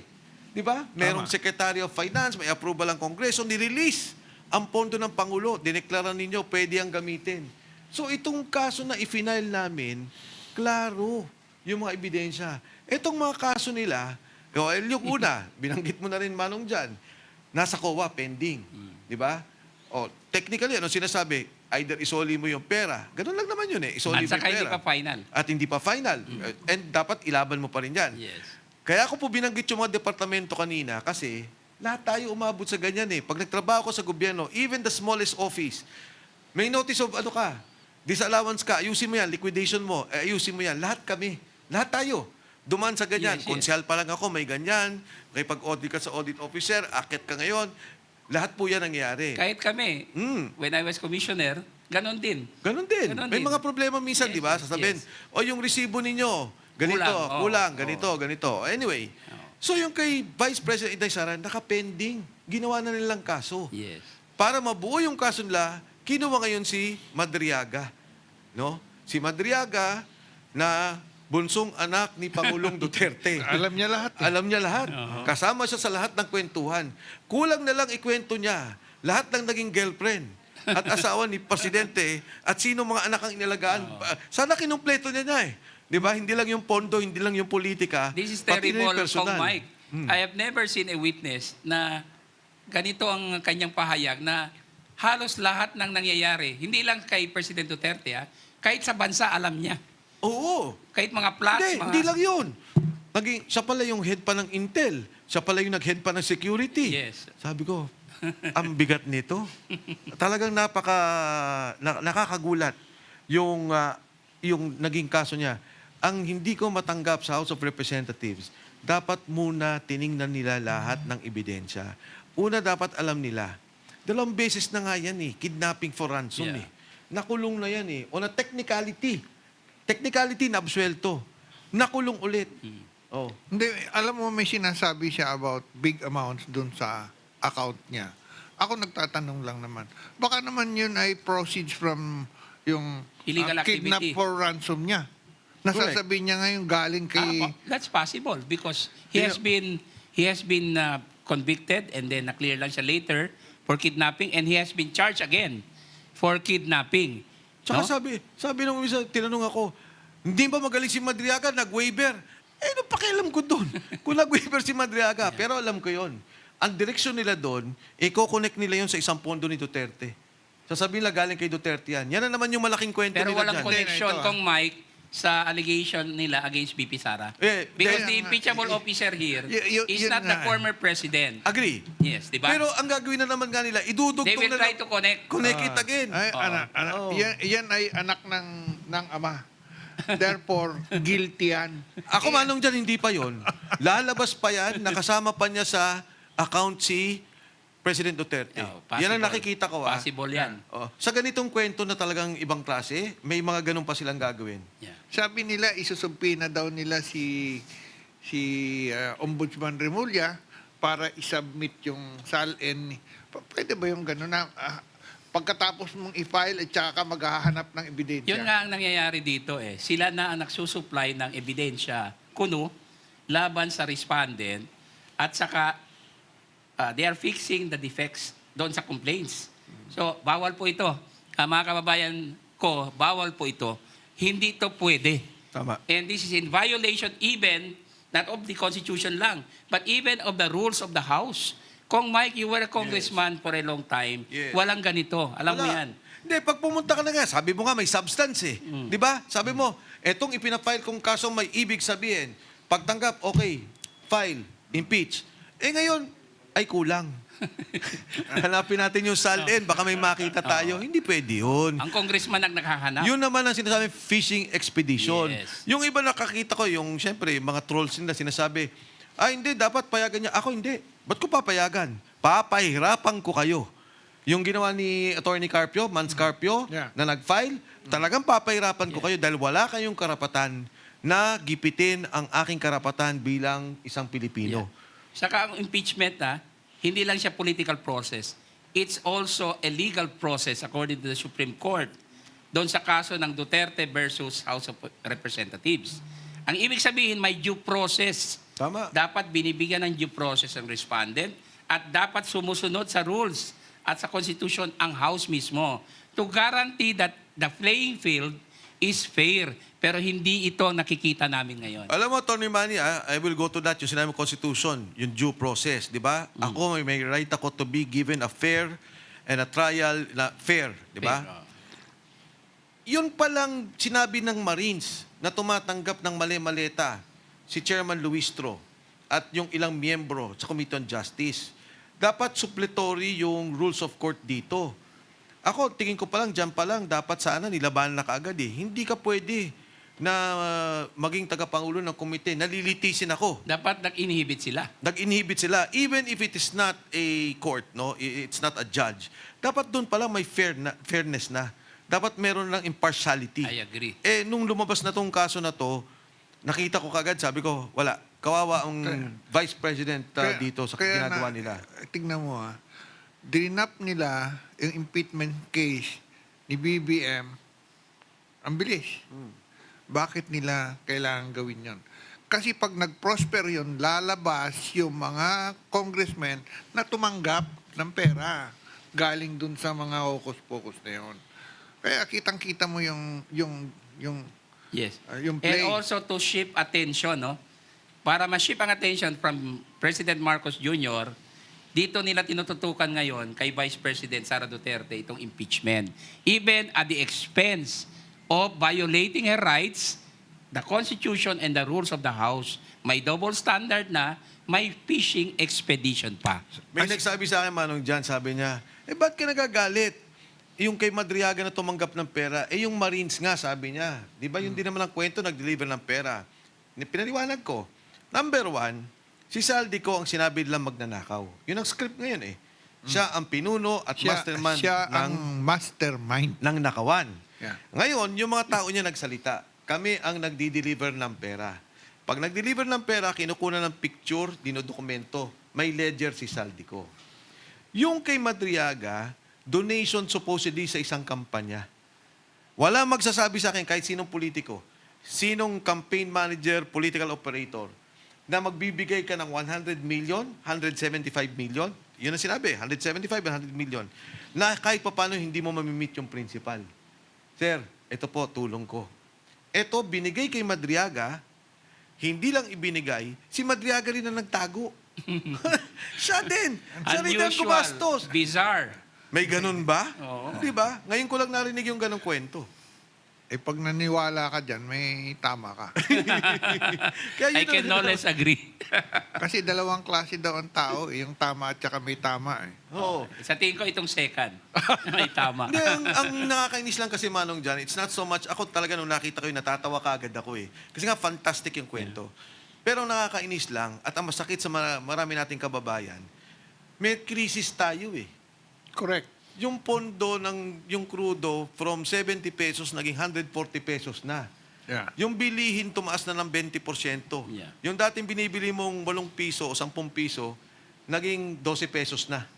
Di ba? Merong Secretary of Finance, may approval ang Kongreso, nirelease ang pondo ng Pangulo. Dineklara ninyo, pwede ang gamitin. So itong kaso na i-final namin, klaro yung mga ebidensya. Itong mga kaso nila, yung una, binanggit mo na rin Manong dyan, nasa COA, pending. Di ba? O, technically, ano sinasabi? Either isoli mo yung pera. Ganun lang naman yun eh. Isoli mo At yung saka hindi pera. pa final. At hindi pa final. And dapat ilaban mo pa rin yan. Yes. Kaya ako po binanggit yung mga departamento kanina kasi lahat tayo umabot sa ganyan eh. Pag nagtrabaho ko sa gobyerno, even the smallest office, may notice of disallowance ka, ayusin mo yan, liquidation mo, ayusin mo yan. Lahat kami. Lahat tayo. Duman sa ganyan. Yes. Konsyal pa lang ako, may ganyan. Kaya pag-audit ka sa audit officer, akit ka ngayon. Lahat po yan nangyayari. Kahit kami, when I was commissioner, ganon din. Ganon din. Ganon May din. mga problema minsan, Yes, di ba? yes, Sasabihin, yes. o yung resibo ninyo, ganito, Kulang, ganito. Anyway, so yung kay Vice President Inday Sara, nakapending. Ginawa na nilang kaso. Yes. Para mabuo yung kaso nila, kinuha ngayon si Madriaga. No? Si Madriaga na bunsong anak ni Pangulong Duterte. Alam niya lahat. Alam niya lahat. Kasama siya sa lahat ng kwentuhan. Kulang na lang ikwento niya. Lahat ng naging girlfriend at asawa ni Presidente at sino mga anak ang inalagaan. Sana kinumpleto niya eh. Di ba? Hindi lang yung pondo, hindi lang yung politika. This is pati na yung terrible, personal. Kong Mike. I have never seen a witness na ganito ang kanyang pahayag na halos lahat ng nangyayari, hindi lang kay President Duterte, kahit sa bansa alam niya. Oo. Kahit mga plots, Hindi lang yun. Siya pala yung head pa ng Intel. Siya pala yung nag-head pa ng security. Yes. Sabi ko, ang bigat nito. Talagang nakakagulat yung naging kaso niya. Ang hindi ko matanggap sa House of Representatives, dapat muna tiningnan nila lahat ng ebidensya. Una, dapat alam nila, 2 beses na nga yan eh, kidnapping for ransom Yeah. eh. Nakulong na yan eh. On a technicality na absuelto. Nakulong ulit. Oh. Hindi, alam mo may sinasabi siya about big amounts dun sa account niya. Ako nagtatanong lang naman. Baka naman yun ay proceeds from yung Illegal kidnap activity. for ransom niya. Nasasabihin niya ngayon galing kay... That's possible because he has been convicted and then na-clear lang siya later for kidnapping and he has been charged again for kidnapping. Tsaka No? sabi nung isa, tinanong ako, hindi ba magaling si Madriaga? Nag-waiver. Ano pakialam ko doon? Kung nag-waiver si Madriaga. Pero alam ko yon. Ang direksyon nila doon, i-connect nila yon sa isang pondo ni Duterte. Sasabihin nila galing kay Duterte yan. Yan na naman yung malaking kwento Pero nila walang dyan. connection Ito, kong Mike sa allegation nila against BP Sara. Because kaya the nga, impeachable officer here is yun not the nga. former president. Agree. Yes, di ba? Pero ang gagawin na naman nga nila, idudugtong They will na try lang. to connect. Connect it again. Ay, anak. Oo. Yan ay anak ng ama. Therefore, guilty yan. Ako manong dyan, hindi pa yon. Lalabas pa yan, nakasama pa niya sa account si President Duterte. Yan ang nakikita ko. Possible yan. Sa ganitong kwento na talagang ibang klase, may mga ganun pa silang gagawin. Yeah. Sabi nila, isusumpi na daw nila si Ombudsman Remulla para isubmit yung SALN. Pwede ba yung gano'n na pagkatapos mong i-file at saka ka maghahanap ng ebidensya? Yun nga ang nangyayari dito eh. Sila na ang nagsusupply ng ebidensya kuno laban sa respondent at saka they are fixing the defects doon sa complaints. So, bawal po ito. Mga kababayan ko, bawal po ito. Hindi ito pwede. Tama. And this is in violation even not of the Constitution lang, but even of the rules of the House. Kung Mike, you were a congressman for a long time, Yes. walang ganito. Alam mo Wala. yan. Hindi, pag pumunta ka na nga, sabi mo nga may substance eh. Di ba? Sabi mo, etong ipinafile kong kaso may ibig sabihin. Pagtanggap, okay, file, impeach. Eh ngayon, ay kulang. Hanapin natin yung SALN, baka may makita tayo. Hindi pwede yun. Ang congressman ang nakahanap. Yun naman ang sinasabi, fishing expedition. Yes. Yung iba nakakita ko, yung siyempre, mga trolls nila sinasabi, hindi, dapat payagan niya. Ako hindi. Ba't ko papayagan? Papahirapan ko kayo. Yung ginawa ni Attorney Carpio, Mans Carpio, Yeah. na nag-file, talagang papahirapan ko kayo dahil wala kayong karapatan na gipitin ang aking karapatan bilang isang Pilipino. Saka ang impeachment, hindi lang siya political process. It's also a legal process according to the Supreme Court. Doon sa kaso ng Duterte versus House of Representatives. Ang ibig sabihin, may due process. Tama. Dapat binibigyan ng due process ang respondent at dapat sumusunod sa rules at sa Constitution ang House mismo to guarantee that the playing field is fair. Pero hindi ito nakikita namin ngayon. Alam mo, Tony Manny, I will go to that, yung sinabi mo Constitution, yung due process, di ba? Ako, may right ako to be given a fair and a trial na fair, di ba? Fair, Yun palang sinabi ng Marines na tumatanggap ng mali-maleta, si Chairman Luistro at yung ilang miyembro sa Committee on Justice. Dapat suppletory yung rules of court dito. Ako, tingin ko pa lang, dyan pa lang, dapat sana nilabanan na kaagad eh. Hindi ka pwede na maging tagapangulo ng komite. Nalilitisin ako. Dapat nag-inhibit sila. Nag-inhibit sila. Even if it is not a court, no, it's not a judge. Dapat doon pa lang may fairness na. Dapat meron lang impartiality. I agree. Nung lumabas na tong kaso na to, nakita ko kagad, sabi ko, wala. Kawawa ang Vice President dito sa ginagawa nila. Tignan mo drinap nila yung impeachment case ni BBM, ang bilis. Bakit nila kailangan gawin yon? Kasi pag nag-prosper yun, lalabas yung mga congressmen na tumanggap ng pera galing dun sa mga hocus-pocus na yun. Kaya kitang-kita mo yung Yes. yung play. And also to shift attention, no? Para ma-shift ang attention from President Marcos Jr., dito nila tinututukan ngayon kay Vice President Sara Duterte itong impeachment. Even at the expense of violating her rights, the Constitution and the rules of the House, may double standard na, may fishing expedition pa. May nagsabi sa akin, Manong Jan, sabi niya, ba't ka nagagalit? Yung kay Madriaga na tumanggap ng pera, yung Marines nga, sabi niya. Di ba yun din naman ang kwento, nag-deliver ng pera. Pinaliwanag ko. Number one, si Saldico ang sinabi nilang magnanakaw. Yun ang script ngayon eh. Siya ang pinuno at mastermind siya ng, ang mastermind. ng nakawan. Yeah. Ngayon, yung mga tao niya nagsalita. Kami ang nagdi-deliver ng pera. Pag nag-deliver ng pera, kinukuha ng picture, dinodokumento. May ledger si Saldico. Yung kay Madriaga, donation supposedly sa isang kampanya. Wala magsasabi sa akin kahit sinong politiko, sinong campaign manager, political operator, na magbibigay ka ng 100 million, 175 million, yun ang sinabi, 175 and 100 million, na kahit paano hindi mo mamimit yung principal. Sir, ito po, tulong ko. Ito, binigay kay Madriaga, hindi lang ibinigay, si Madriaga rin na nagtago. Siya din. Siya rin ang gumastos. Bizarre. May ganun ba? Oo. Di ba? Ngayon ko lang narinig yung ganung kwento. Pag naniwala ka dyan, may tama ka. Kaya I yun can no less agree. Kasi dalawang klase daw ang tao, yung tama at saka may tama eh. Oo. Sa tingin ko itong second. May tama. Hindi, ang nakakainis lang kasi, Manong Jan, it's not so much, ako talaga nung nakita ko yun, natatawa ka agad ako eh. Kasi nga, fantastic yung kwento. Pero ang nakakainis lang, at ang masakit sa marami nating kababayan, may krisis tayo eh. Correct. Yung pondo yung crudo from 70 pesos naging 140 pesos na. Yeah. Yung bilihin tumaas na ng 20%. Yeah. Yung dating binibili mong 8 piso o 10 piso, naging 12 pesos na.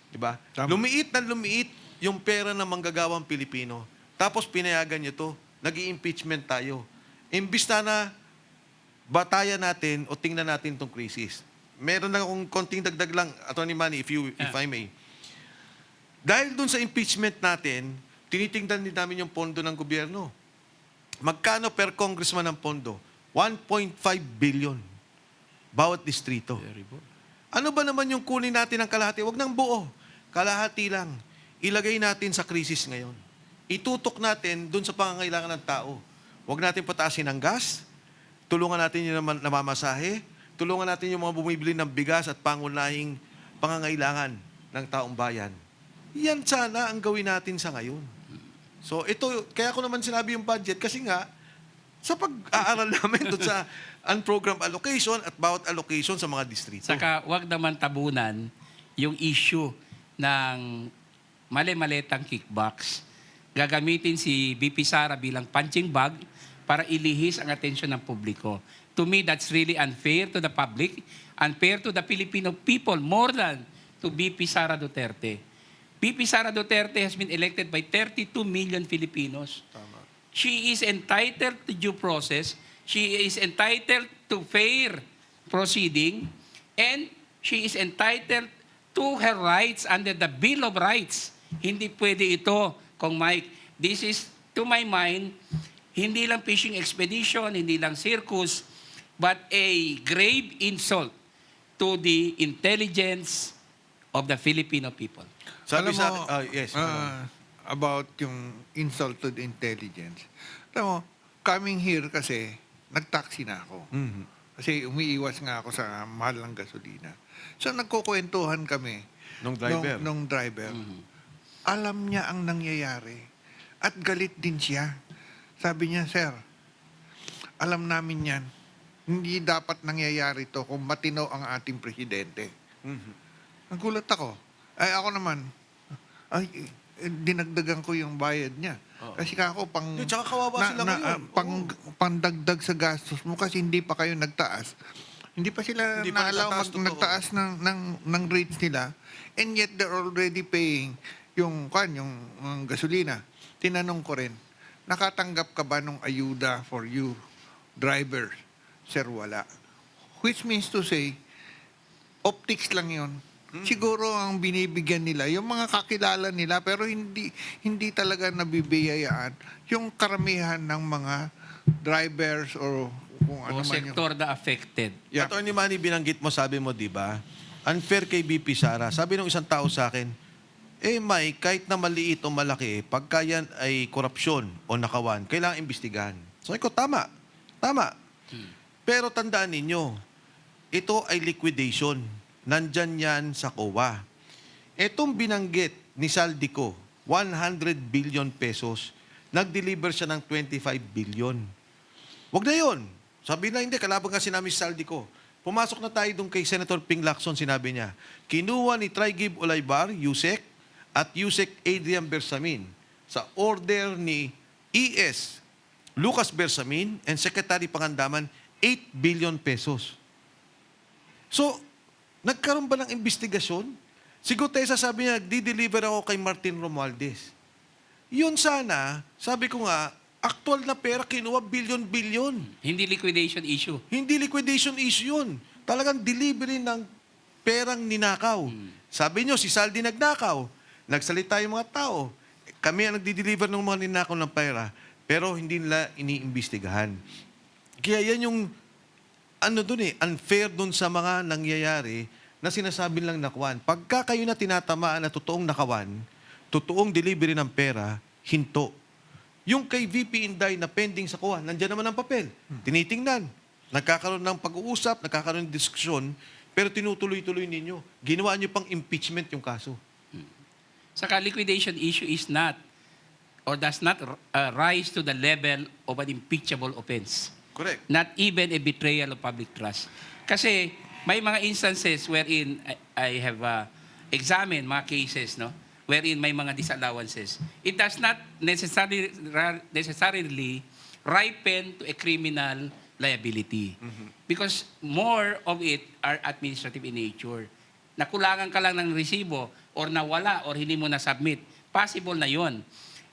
Diba? Tama. Lumiit na lumiit yung pera ng manggagawang Pilipino. Tapos pinayagan nyo to. Nag-i-impeachment tayo. Imbis na batayan natin o tingnan natin tong krisis. Meron lang akong konting dagdag lang, Atty. Manny, if I may. Dahil dun sa impeachment natin, tinitingnan din namin yung pondo ng gobyerno. Magkano per congressman ang pondo? 1.5 billion. Bawat distrito. Ano ba naman yung kunin natin ng kalahati? Huwag ng buo. Kalahati lang. Ilagay natin sa krisis ngayon. Itutok natin dun sa pangangailangan ng tao. Huwag natin pataasin ang gas. Tulungan natin yung namamasahe. Tulungan natin yung mga bumibili ng bigas at pangunahing pangangailangan ng taong bayan. Yan sana ang gawin natin sa ngayon. So ito, kaya ko naman sinabi yung budget kasi nga, sa pag-aaral namin doon sa unprogrammed allocation at bawat allocation sa mga distrito. Saka wag naman tabunan yung issue ng mali-maletang kickbacks. Gagamitin si BP Sara bilang punching bag para ilihis ang atensyon ng publiko. To me, that's really unfair to the public, unfair to the Filipino people, more than to BP Sara Duterte. BP Sara Duterte has been elected by 32 million Filipinos. She is entitled to due process. She is entitled to fair proceeding. And she is entitled to her rights under the Bill of Rights. Hindi pwede ito, Kong Mike. This is, to my mind, hindi lang fishing expedition, hindi lang circus, but a grave insult to the intelligence of the Filipino people. Sabi Alam sa mo, yes. about yung insult to the intelligence. Alam mo, coming here kasi, nag-taxi na ako. Mhm. Kasi umiiwas nga ako sa mahal ng gasolina. So nagkukwentuhan kami. Nung driver. Nung driver. Alam niya ang nangyayari. At galit din siya. Sabi niya, Sir, alam namin yan. Hindi dapat nangyayari to kung matino ang ating presidente. Mhm. Nagulat ako. Ay, ako naman, dinagdagan ko yung bayad niya. Oo. Kasi ako, Hindi, tsaka kawawa sila ngayon. pangdagdag sa gastos mo kasi hindi pa kayo nagtaas. Hindi pa sila Hindi pa naalaw nagtataas, totoo. nagtaas ng rates nila. And yet, they're already paying yung gasolina. Tinanong ko rin, nakatanggap ka ba ng ayuda for you drivers? Sir, wala. Which means to say, optics lang yon. Siguro ang binibigyan nila, yung mga kakilala nila, pero hindi talaga nabibiyayaan yung karamihan ng mga drivers or kung ano O man yung... sektor na affected. Yeah. Atty. Manny, binanggit mo, sabi mo, di ba? Unfair kay BP Sara. Sabi ng isang tao sa akin, Mike, kahit na maliit o malaki, pagka yan ay korupsyon o nakawan, kailangan imbestigahan. So, ikaw, tama. Tama. Pero tandaan ninyo, ito ay liquidation. Nandyan yan sa COA. Itong binanggit ni Saldico, 100 billion pesos, nag-deliver siya ng 25 billion. Wag na yun. Sabi na, hindi, kalaban kasi namin si Saldico. Pumasok na tayo doon kay Senator Ping Lacson, sinabi niya, kinuha ni Trigib Olaybar, Yusek, at Yusek Adrian Bersamin sa order ni ES Lucas Bersamin and Secretary Pangandaman, 8 billion pesos. So, nagkaroon ba ng investigasyon? Siguro tayo sasabi niya, di-deliver ako kay Martin Romualdez. Yun sana, sabi ko nga, actual na pera kinuha, billion-billion. Hindi liquidation issue. Hindi liquidation issue yun. Talagang delivery ng perang ninakaw. Sabi nyo, si Saldi nagnakaw. Nagsalita yung mga tao. Kami ang nagdi-deliver ng mga ninakaw ng pera, pero hindi nila iniimbestigahan. Kaya yan yung unfair dun sa mga nangyayari na sinasabi lang nakawan. Pagka kayo na tinatamaan na totoong nakawan, totoong delivery ng pera, hinto. Yung kay VP Inday na pending sa kuha, nandiyan naman ang papel. Tinitingnan. Nagkakaroon ng pag-uusap, nagkakaroon ng diskusyon, pero tinutuloy-tuloy ninyo. Ginawa nyo pang impeachment yung kaso. Saka liquidation issue is not or does not rise to the level of an impeachable offense. Correct. Not even a betrayal of public trust. Kasi may mga instances wherein I have examine mga cases, no, wherein may mga disallowances, it does not necessarily ripen to a criminal liability. Because more of it are administrative in nature. Nakulangan ka lang ng resibo or nawala or hindi mo na-submit, possible na yon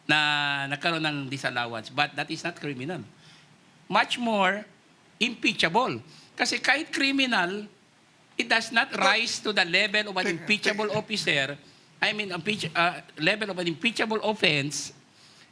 na nagkaroon ng disallowance. But that is not criminal. Much more impeachable. Kasi kahit criminal, it does not rise to the level of an impeachable officer, level of an impeachable offense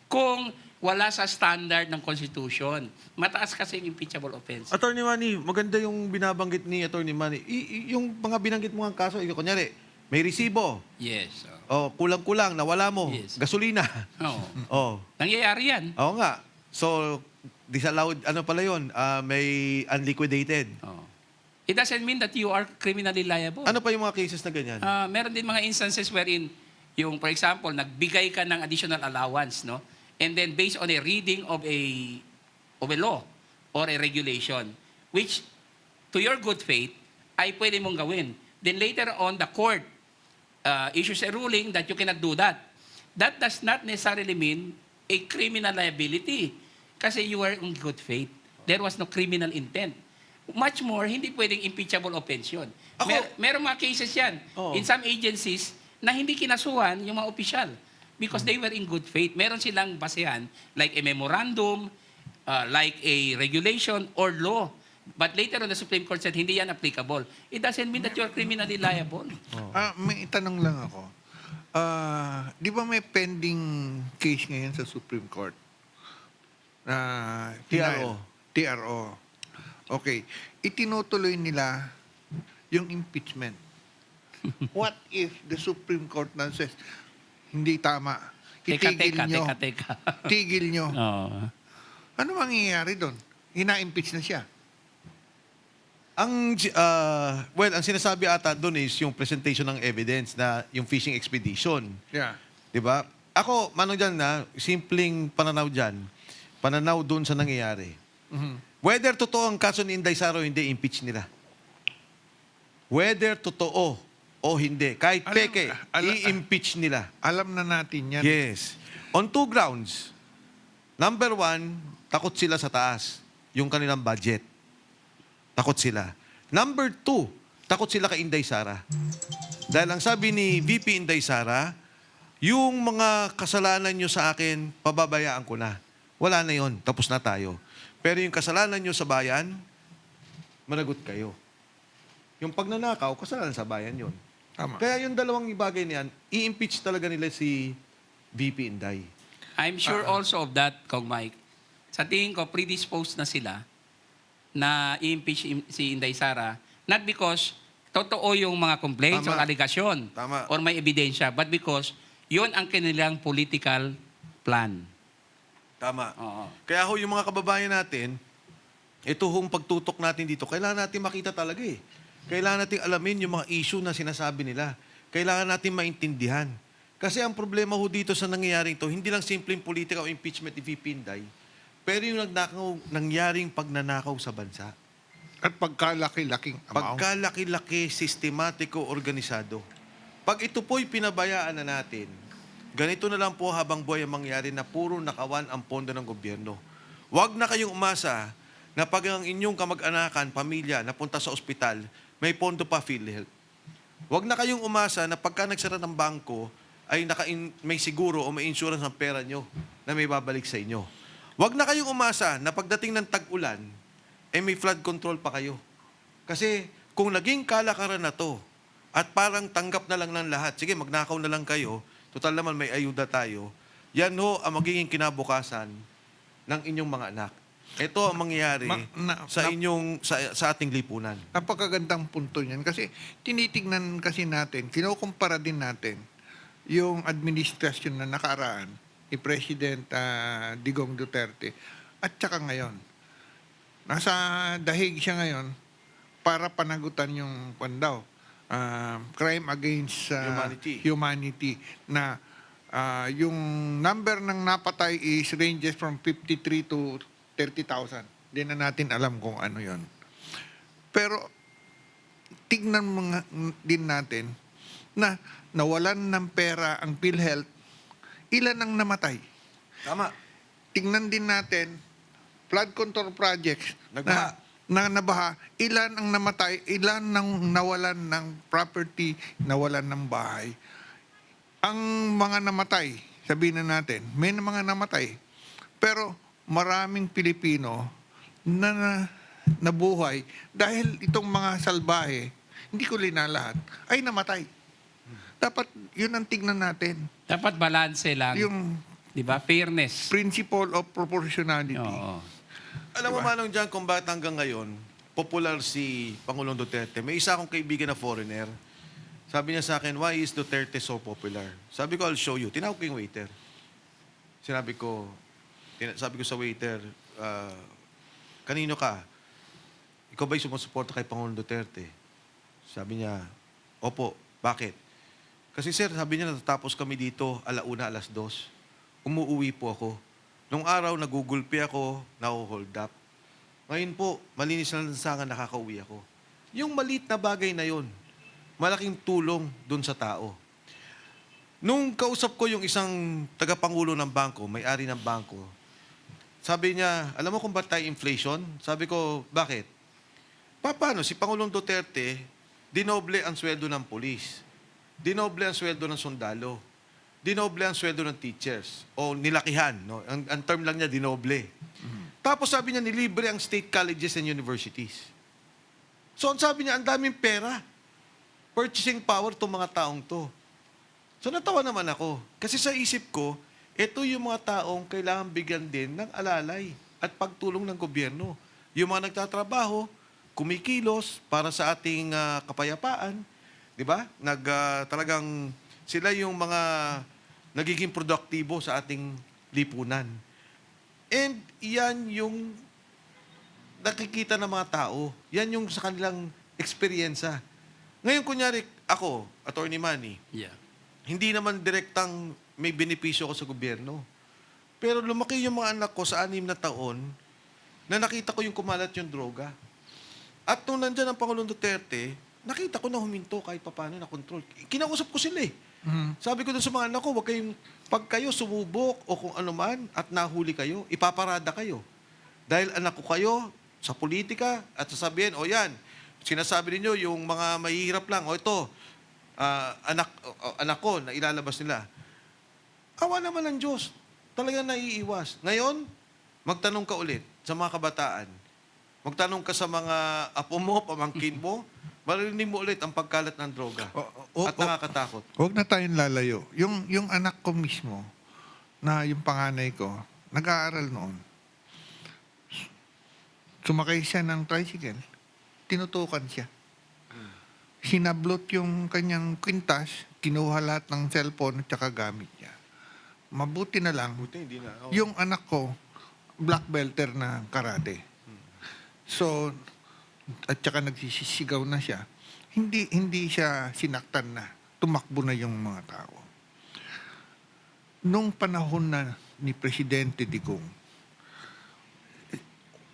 kung wala sa standard ng Constitution. Mataas kasi yung impeachable offense. Attorney Manny, maganda yung binabanggit ni Attorney Manny. Yung mga binanggit mo ang kaso, kunyari, may resibo. Yes. O, kulang-kulang, nawala mo. Yes. Gasolina. Oo. Oh. Nangyayari yan. Oo nga. So, disallowed, ano pala yun? May unliquidated. Oo. It doesn't mean that you are criminally liable. Ano pa yung mga cases na ganyan? Meron din mga instances wherein yung, for example, nagbigay ka ng additional allowance, no? And then based on a reading of a law or a regulation, which to your good faith, ay pwede mong gawin. Then later on, the court issues a ruling that you cannot do that. That does not necessarily mean a criminal liability kasi you were in good faith. There was no criminal intent. Much more, hindi pwedeng impeachable offense yun. Merong mga cases yan. Oo. In some agencies na hindi kinasuhan yung mga opisyal because they were in good faith. Meron silang basehan like a memorandum, like a regulation or law. But later on, the Supreme Court said, hindi yan applicable. It doesn't mean that you're criminally liable. May tanong lang ako. Di ba may pending case ngayon sa Supreme Court? TRO. TRO. Okay. Itinutuloy nila yung impeachment. What if the Supreme Court na says, hindi tama, itigil nyo. Teka. Tigil nyo. Oo. Ano mangyayari doon? Ina-impeach na siya. Ang sinasabi ata doon is yung presentation ng evidence na yung fishing expedition. Yeah. 'Di ba? Ako, manong dyan na, simpleng pananaw dyan, pananaw doon sa nangyayari. Whether totoo ang kaso ni Inday Sara o hindi, impeach nila. Whether totoo o hindi, kahit peke, i-impeach nila. Alam na natin yan. Yes. On two grounds. Number one, takot sila sa taas. Yung kanilang budget. Takot sila. Number two, takot sila kay Inday Sara. Dahil ang sabi ni VP Inday Sara, yung mga kasalanan nyo sa akin, pababayaan ko na. Wala na yon, tapos na tayo. Pero yung kasalanan nyo sa bayan, managot kayo. Yung pagnanakaw, kasalanan sa bayan yon. Tama. Kaya yung dalawang bagay niyan, i-impeach talaga nila si VP Inday. I'm sure also of that, Kong Mike. Sa tingin ko, predisposed na sila na i-impeach si Inday Sara, not because totoo yung mga complaints Tama. or allegation Tama. or may ebidensya, but because yun ang kanilang political plan. Tama. Oo. Kaya ho, yung mga kababayan natin, ito hong pagtutok natin dito, kailangan natin makita talaga eh. Kailangan natin alamin yung mga issue na sinasabi nila. Kailangan natin maintindihan. Kasi ang problema ho dito sa nangyayaring to, hindi lang simpleng politika o impeachment ni VP Inday, pero yung nangyaring pagnanakaw sa bansa. At pagkalaki-laking amount. Pagkalaki-laki, sistematiko, organisado. Pag ito po'y pinabayaan na natin, ganito na lang po habang buhay ang mangyari na puro nakawan ang pondo ng gobyerno. Huwag na kayong umasa na pag ang inyong kamag-anakan, pamilya, napunta sa ospital, may pondo pa PhilHealth. Huwag na kayong umasa na pagka nagsara ng bangko, ay may siguro o may insurance ng pera nyo na may babalik sa inyo. Huwag na kayong umasa na pagdating ng tag-ulan, may flood control pa kayo. Kasi kung naging kalakaran na to, at parang tanggap na lang ng lahat, sige, magnakaw na lang kayo, total naman may ayuda tayo, yan ho ang magiging kinabukasan ng inyong mga anak. Ito ang mangyayari sa ating lipunan. Napakagandang punto niyan. Kasi tinitignan kasi natin, kinukumpara din natin yung administrasyon na nakaraan ni President Digong Duterte at saka ngayon. Nasa dahig siya ngayon para panagutan yung crime against humanity na yung number ng napatay is ranges from 53 to 30,000. Hindi na natin alam kung ano yon. Pero tignan din natin na nawalan ng pera ang PhilHealth, ilan ang namatay? Tama. Tingnan din natin, flood control projects Nagbaha. na nabaha, ilan ang namatay, ilan ang nawalan ng property, nawalan ng bahay. Ang mga namatay, sabihin na natin, may mga namatay, pero maraming Pilipino na nabuhay dahil itong mga salbahe, hindi ko linalahat, ay namatay. Dapat yun ang tignan natin. Dapat balanse lang. Yung 'Di ba? Fairness. principle of proportionality. Oo. Alam mo, Manong John, kung bakit hanggang ngayon, popular si Pangulong Duterte. May isa akong kaibigan na foreigner. Sabi niya sa akin, why is Duterte so popular? Sabi ko, I'll show you. Tinawag ko yung waiter. Sabi ko sa waiter, kanino ka? Ikaw ba'y sumusuporta kay Pangulong Duterte? Sabi niya, opo. Bakit? Kasi sir, sabi niya, natatapos kami dito, 1:00, 2:00. Umuuwi po ako. Nung araw, nagugulpi ako, na-hold up. Ngayon po, malinis na lansangan, nakakauwi ako. Yung maliit na bagay na yon, malaking tulong dun sa tao. Nung kausap ko yung isang tagapangulo ng bangko, may-ari ng bangko, sabi niya, alam mo kung ba't tayo inflation? Sabi ko, bakit? Paano? Si Pangulong Duterte, dinoble ang sweldo ng polis. Dinoble ang sweldo ng sundalo. Dinoble ang sweldo ng teachers. O nilakihan. No? Ang term lang niya, dinoble. Tapos sabi niya, nilibre ang state colleges and universities. So ang sabi niya, ang daming pera. Purchasing power itong mga taong to. So natawa naman ako. Kasi sa isip ko, ito yung mga taong kailangan bigyan din ng alalay at pagtulong ng gobyerno. Yung mga nagtatrabaho, kumikilos para sa ating kapayapaan. Di ba? Talagang sila yung mga nagiging produktibo sa ating lipunan. And yan yung nakikita ng mga tao. Yan yung sa kanilang eksperyensya. Ngayon, kunyari, ako, Attorney Manny, Yeah. hindi naman direktang may benepisyo ko sa gobyerno. Pero lumaki yung mga anak ko sa 6 na taon na nakita ko yung kumalat yung droga. At nung nandyan ang Pangulong Duterte, nakita ko na huminto kahit paano na control. Kinausap ko sila eh. Sabi ko dun sa mga anak ko, wag kayong, pag kayo sumubok o kung ano man at nahuli kayo, ipaparada kayo. Dahil anak ko kayo sa politika at sasabihin, o yan, sinasabi ninyo yung mga mahihirap lang, o ito, anak ko na ilalabas nila. Awa naman ng Diyos. Talagang naiiwas. Ngayon, magtanong ka ulit sa mga kabataan. Magtanong ka sa mga apo mo, pamangkin mo, marinig mo ulit ang pagkalat ng droga. At nakakatakot. Huwag na tayong lalayo. Yung anak ko mismo, na yung panganay ko, nag-aaral noon. Sumakay siya ng tricycle, tinutukan siya. Sinablot yung kanyang kwintas, kinuha lahat ng cellphone at saka gamit niya. Mabuti na lang, Buti, hindi na. yung anak ko, black belter na karate. So, at saka nagsisisigaw na siya, hindi siya sinaktan na. Tumakbo na yung mga tao. Nung panahon na ni Presidente Digong,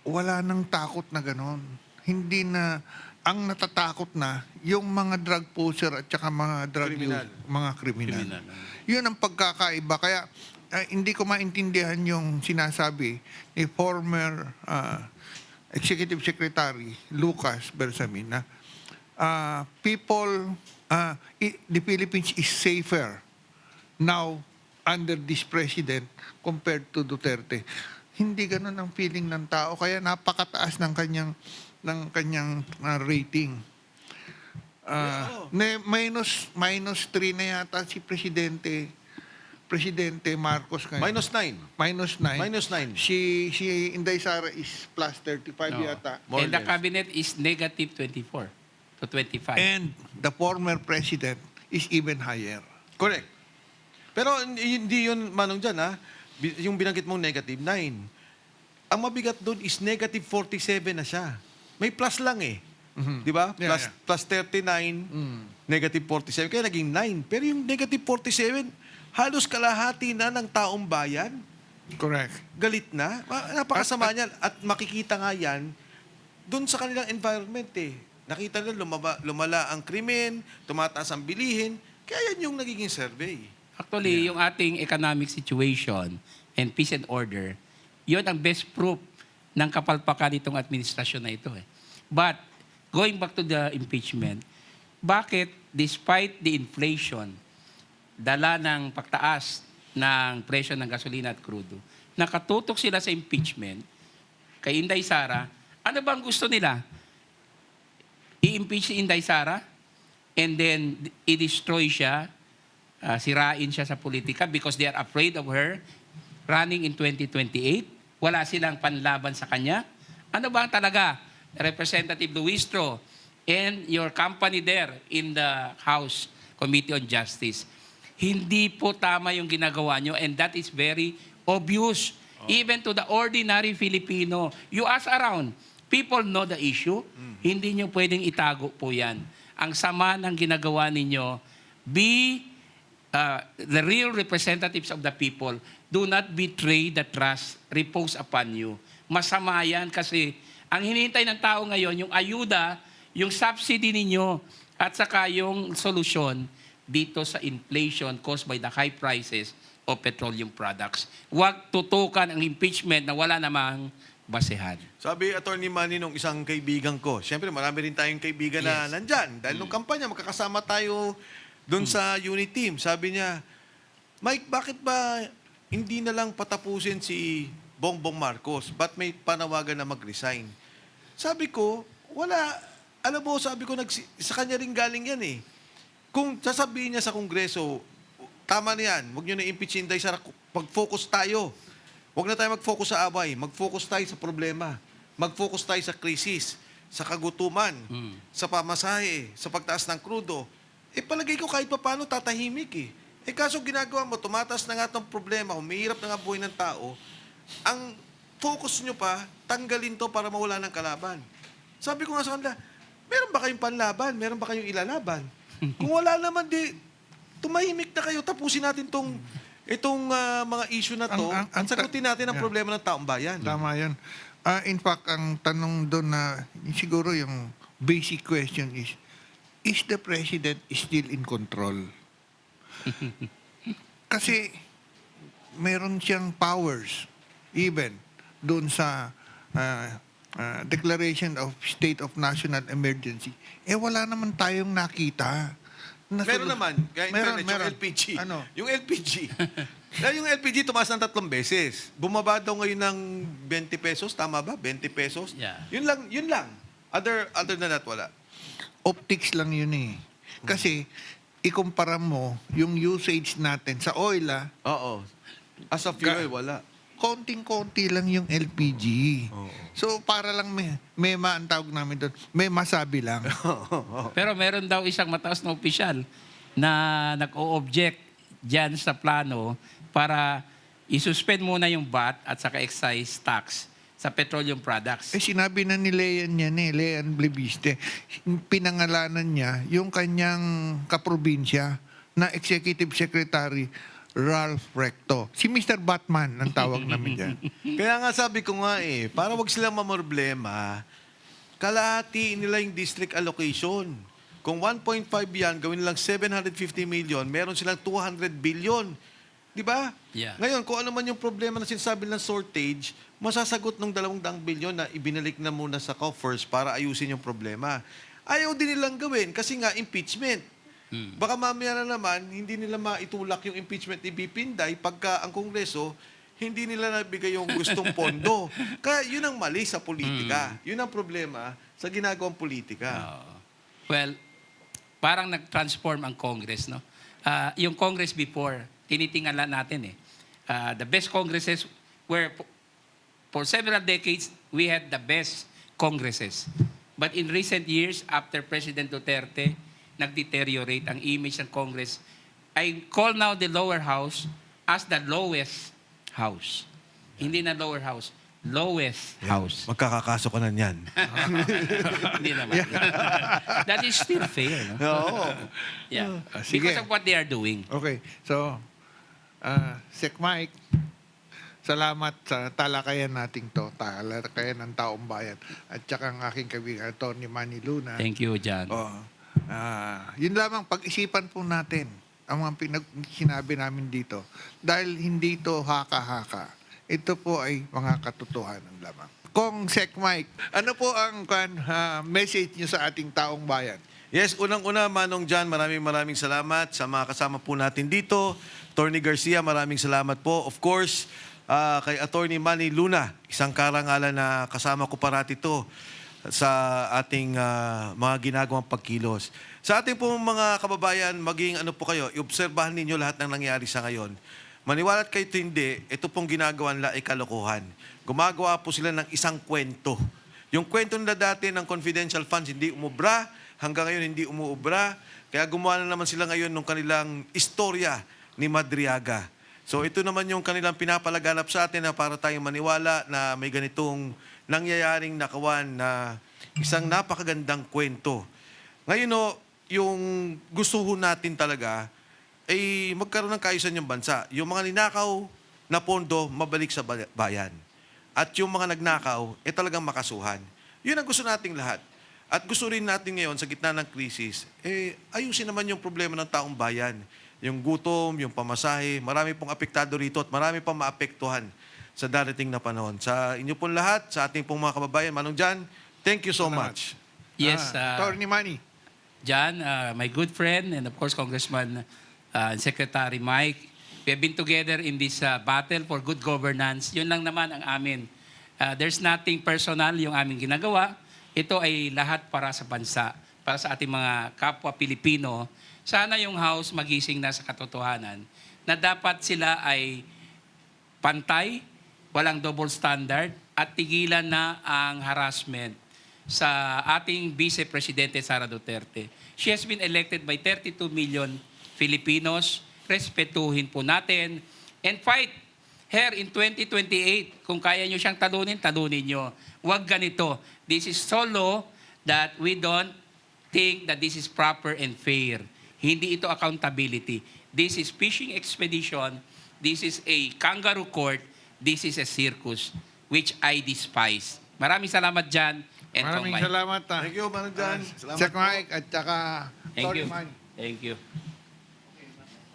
wala nang takot na ganon. Hindi na, ang natatakot na, yung mga drug pusher at saka mga drug Kriminal. mga kriminal. Kriminal. Yun ang pagkakaiba. Kaya, hindi ko maintindihan yung sinasabi ni former Executive Secretary Lucas Bersamin na the Philippines is safer now under this president compared to Duterte. Hindi ganun ang feeling ng tao kaya napakataas ng kanyang rating. Minus 3 na yata si Presidente Marcos ngayon. -9. -9. Si Inday Sara is plus 35 No. yata. More And or the less. cabinet is negative 24 to 25. And the former president is even higher. Correct. Pero hindi yun, Manong Jan, ha? Yung binanggit mong -9. Ang mabigat doon is -47 na siya. May plus lang eh. Di ba? Yeah, Plus 39, -47. Kaya naging 9. Pero yung -47, halos kalahati na ng taong bayan. Correct. Galit na. Napakasama niyan. At makikita nga yan doon sa kanilang environment eh. Nakita nila lumala ang krimen, tumataas ang bilihin, Kaya yan yung nagiging survey. Actually, yung ating economic situation and peace and order, yun ang best proof ng kapalpakan itong administrasyon na ito. But, going back to the impeachment, bakit despite the inflation, dala ng pagtaas ng presyo ng gasolina at crudo, nakatutok sila sa impeachment kay Inday Sara, ano bang gusto nila? I-impeach si Inday Sara and then i-destroy siya, sirain siya sa politika because they are afraid of her running in 2028. Wala silang panlaban sa kanya. Ano ba talaga, Representative Luistro and your company there in the House Committee on Justice? Hindi po tama yung ginagawa nyo and that is very obvious. Even to the ordinary Filipino. You ask around, people know the issue. Hindi nyo pwedeng itago po yan. Ang sama ng ginagawa ninyo, be the real representatives of the people. Do not betray the trust reposed upon you. Masama yan kasi ang hinihintay ng tao ngayon, yung ayuda, yung subsidy ninyo, at saka yung solusyon dito sa inflation caused by the high prices of petroleum products. Huwag tutukan ang impeachment na wala namang basehan. Sabi Attorney Manny nung isang kaibigan ko, siyempre marami rin tayong kaibigan na Yes. nandyan. Dahil nung kampanya, magkakasama tayo doon sa unit team. Sabi niya, Mike, bakit ba hindi na lang patapusin si Bongbong Marcos? Ba't may panawagan na mag-resign? Sabi ko, wala. Alam mo, sabi ko, sa kanya rin galing yan eh. Kung sasabihin niya sa Kongreso, tama na yan, huwag niyo na impeach si Inday Sara, mag-focus tayo. Huwag na tayo mag-focus sa away, mag-focus tayo sa problema. Mag-focus tayo sa krisis, sa kagutuman, sa pamasahe, sa pagtaas ng krudo. Palagay ko kahit pa paano tatahimik eh. Kaso ginagawa mo, tumataas na nga itong problema, humihirap na nga buhay ng tao, ang focus nyo pa, tanggalin to para mawala ng kalaban. Sabi ko nga sa kanila, meron ba kayong panlaban? Meron ba kayong ilalaban? Kung wala naman, di, tumahimik na kayo, tapusin natin itong mga issue na to, at sagutin natin ang problema ng taong bayan. Tama yan. In fact, ang tanong doon na siguro yung basic question is the president still in control? Kasi meron siyang powers even doon sa declaration of state of national emergency. Wala naman tayong nakita. Meron naman, kaya internet, yung LPG. Ano? Yung LPG. Yung LPG tumaas ng 3 beses. Bumaba daw ngayon ng 20 pesos, tama ba? 20 pesos? Yeah. Yun lang. Other than that, wala. Optics lang yun eh. Kasi, ikumpara mo yung usage natin sa oil, Oo. As a fuel, wala. konting-konti lang yung LPG. So, para lang may ang tawag namin doon, may masabi lang. Pero meron daw isang mataas na opisyal na nag-o-object dyan sa plano para isuspend muna yung VAT at saka excise tax sa petroleum products. Sinabi na ni Leon yan Leon Bleviste, pinangalanan niya yung kanyang kaprobinsya na Executive Secretary Ralph Recto. Si Mr. Batman ang tawag namin dyan. Kaya nga sabi ko nga para wag silang mamroblema, kalahati nila yung district allocation. Kung 1.5 yan, gawin lang 750 million, meron silang 200 billion. Di ba? Yeah. Ngayon, kung ano man yung problema na sinasabi ng shortage, masasagot ng 200 billion na ibinalik na muna sa coffers para ayusin yung problema. Ayaw din nilang gawin kasi nga impeachment. Baka mamaya na naman, hindi nila maitulak yung impeachment ni BP Inday pagka ang Kongreso, hindi nila nabigay yung gustong pondo. Kaya yun ang mali sa politika. Yun ang problema sa ginagawang politika. Well, parang nag-transform ang Congress, no? Yung Congress before, tinitingnan natin the best Congresses were, for several decades, we had the best Congresses. But in recent years, after President Duterte, nag-deteriorate ang image ng Congress. I call now the lower house as the lowest house. Hindi na lower house, lowest house. Magkakakaso ka na niyan. Hindi naman. That is still fair, no? Oo. Yeah. Sige. Because of what they are doing. Okay, so, Sec Mike, salamat sa talakayan nating to, talakayan ng taong bayan. At saka ang aking kaibigan, Atty. Manny Luna. Thank you, John. Yun lamang, pag-isipan po natin ang mga sinabi namin dito. Dahil hindi ito haka-haka. Ito po ay mga katotohanan lamang. Kong Sec Mike, ano po ang message niyo sa ating taong bayan? Yes, unang-una, Manong John, maraming salamat sa mga kasama po natin dito. Attorney Garcia, maraming salamat po. Of course, kay Attorney Manny Luna, isang karangalan na kasama ko parati to sa ating mga ginagawang pagkilos. Sa ating po mga kababayan, maging ano po kayo, iobserbahan ninyo lahat ng nangyari sa ngayon. Maniwala't kayo hindi, ito pong ginagawa nila ay kalokohan. Gumagawa po sila ng isang kwento. Yung kwento nila dati ng confidential funds hindi umubra, hanggang ngayon hindi umuubra. Kaya gumawa na naman sila ngayon ng kanilang istorya ni Madriaga. So ito naman yung kanilang pinapalaganap sa atin na para tayong maniwala na may ganitong nangyayaring nakawan na isang napakagandang kwento. Ngayon yung gusto ho natin talaga ay magkaroon ng kaayusan yung bansa. Yung mga ninakaw na pondo, mabalik sa bayan. At yung mga nagnakaw, talagang makasuhan. Yun ang gusto nating lahat. At gusto rin natin ngayon, sa gitna ng krisis, ayusin naman yung problema ng taong bayan. Yung gutom, yung pamasahe, marami pong apektado rito at marami pang maapektuhan sa darating na panahon. Sa inyo pong lahat, sa ating pong mga kababayan, Manong John, thank you so much. Yes, Attorney Manny. John, my good friend, and of course, Congressman and Secretary Mike, we have been together in this battle for good governance. Yun lang naman ang amin. There's nothing personal yung aming ginagawa. Ito ay lahat para sa bansa, para sa ating mga kapwa Pilipino. Sana yung House magising na sa katotohanan na dapat sila ay pantay, walang double standard, at tigilan na ang harassment sa ating Vice Presidente Sara Duterte. She has been elected by 32 million Filipinos. Respetuhin po natin and fight her in 2028. Kung kaya nyo siyang talunin nyo. Huwag ganito. This is so low that we don't think that this is proper and fair. Hindi ito accountability. This is fishing expedition. This is a kangaroo court. This is a circus, which I despise. Maraming salamat dyan. And Maraming salamat. Thank you, Manong John. Salamat Sec po. Mike at saka Thank Attorney you. Manny. Thank you.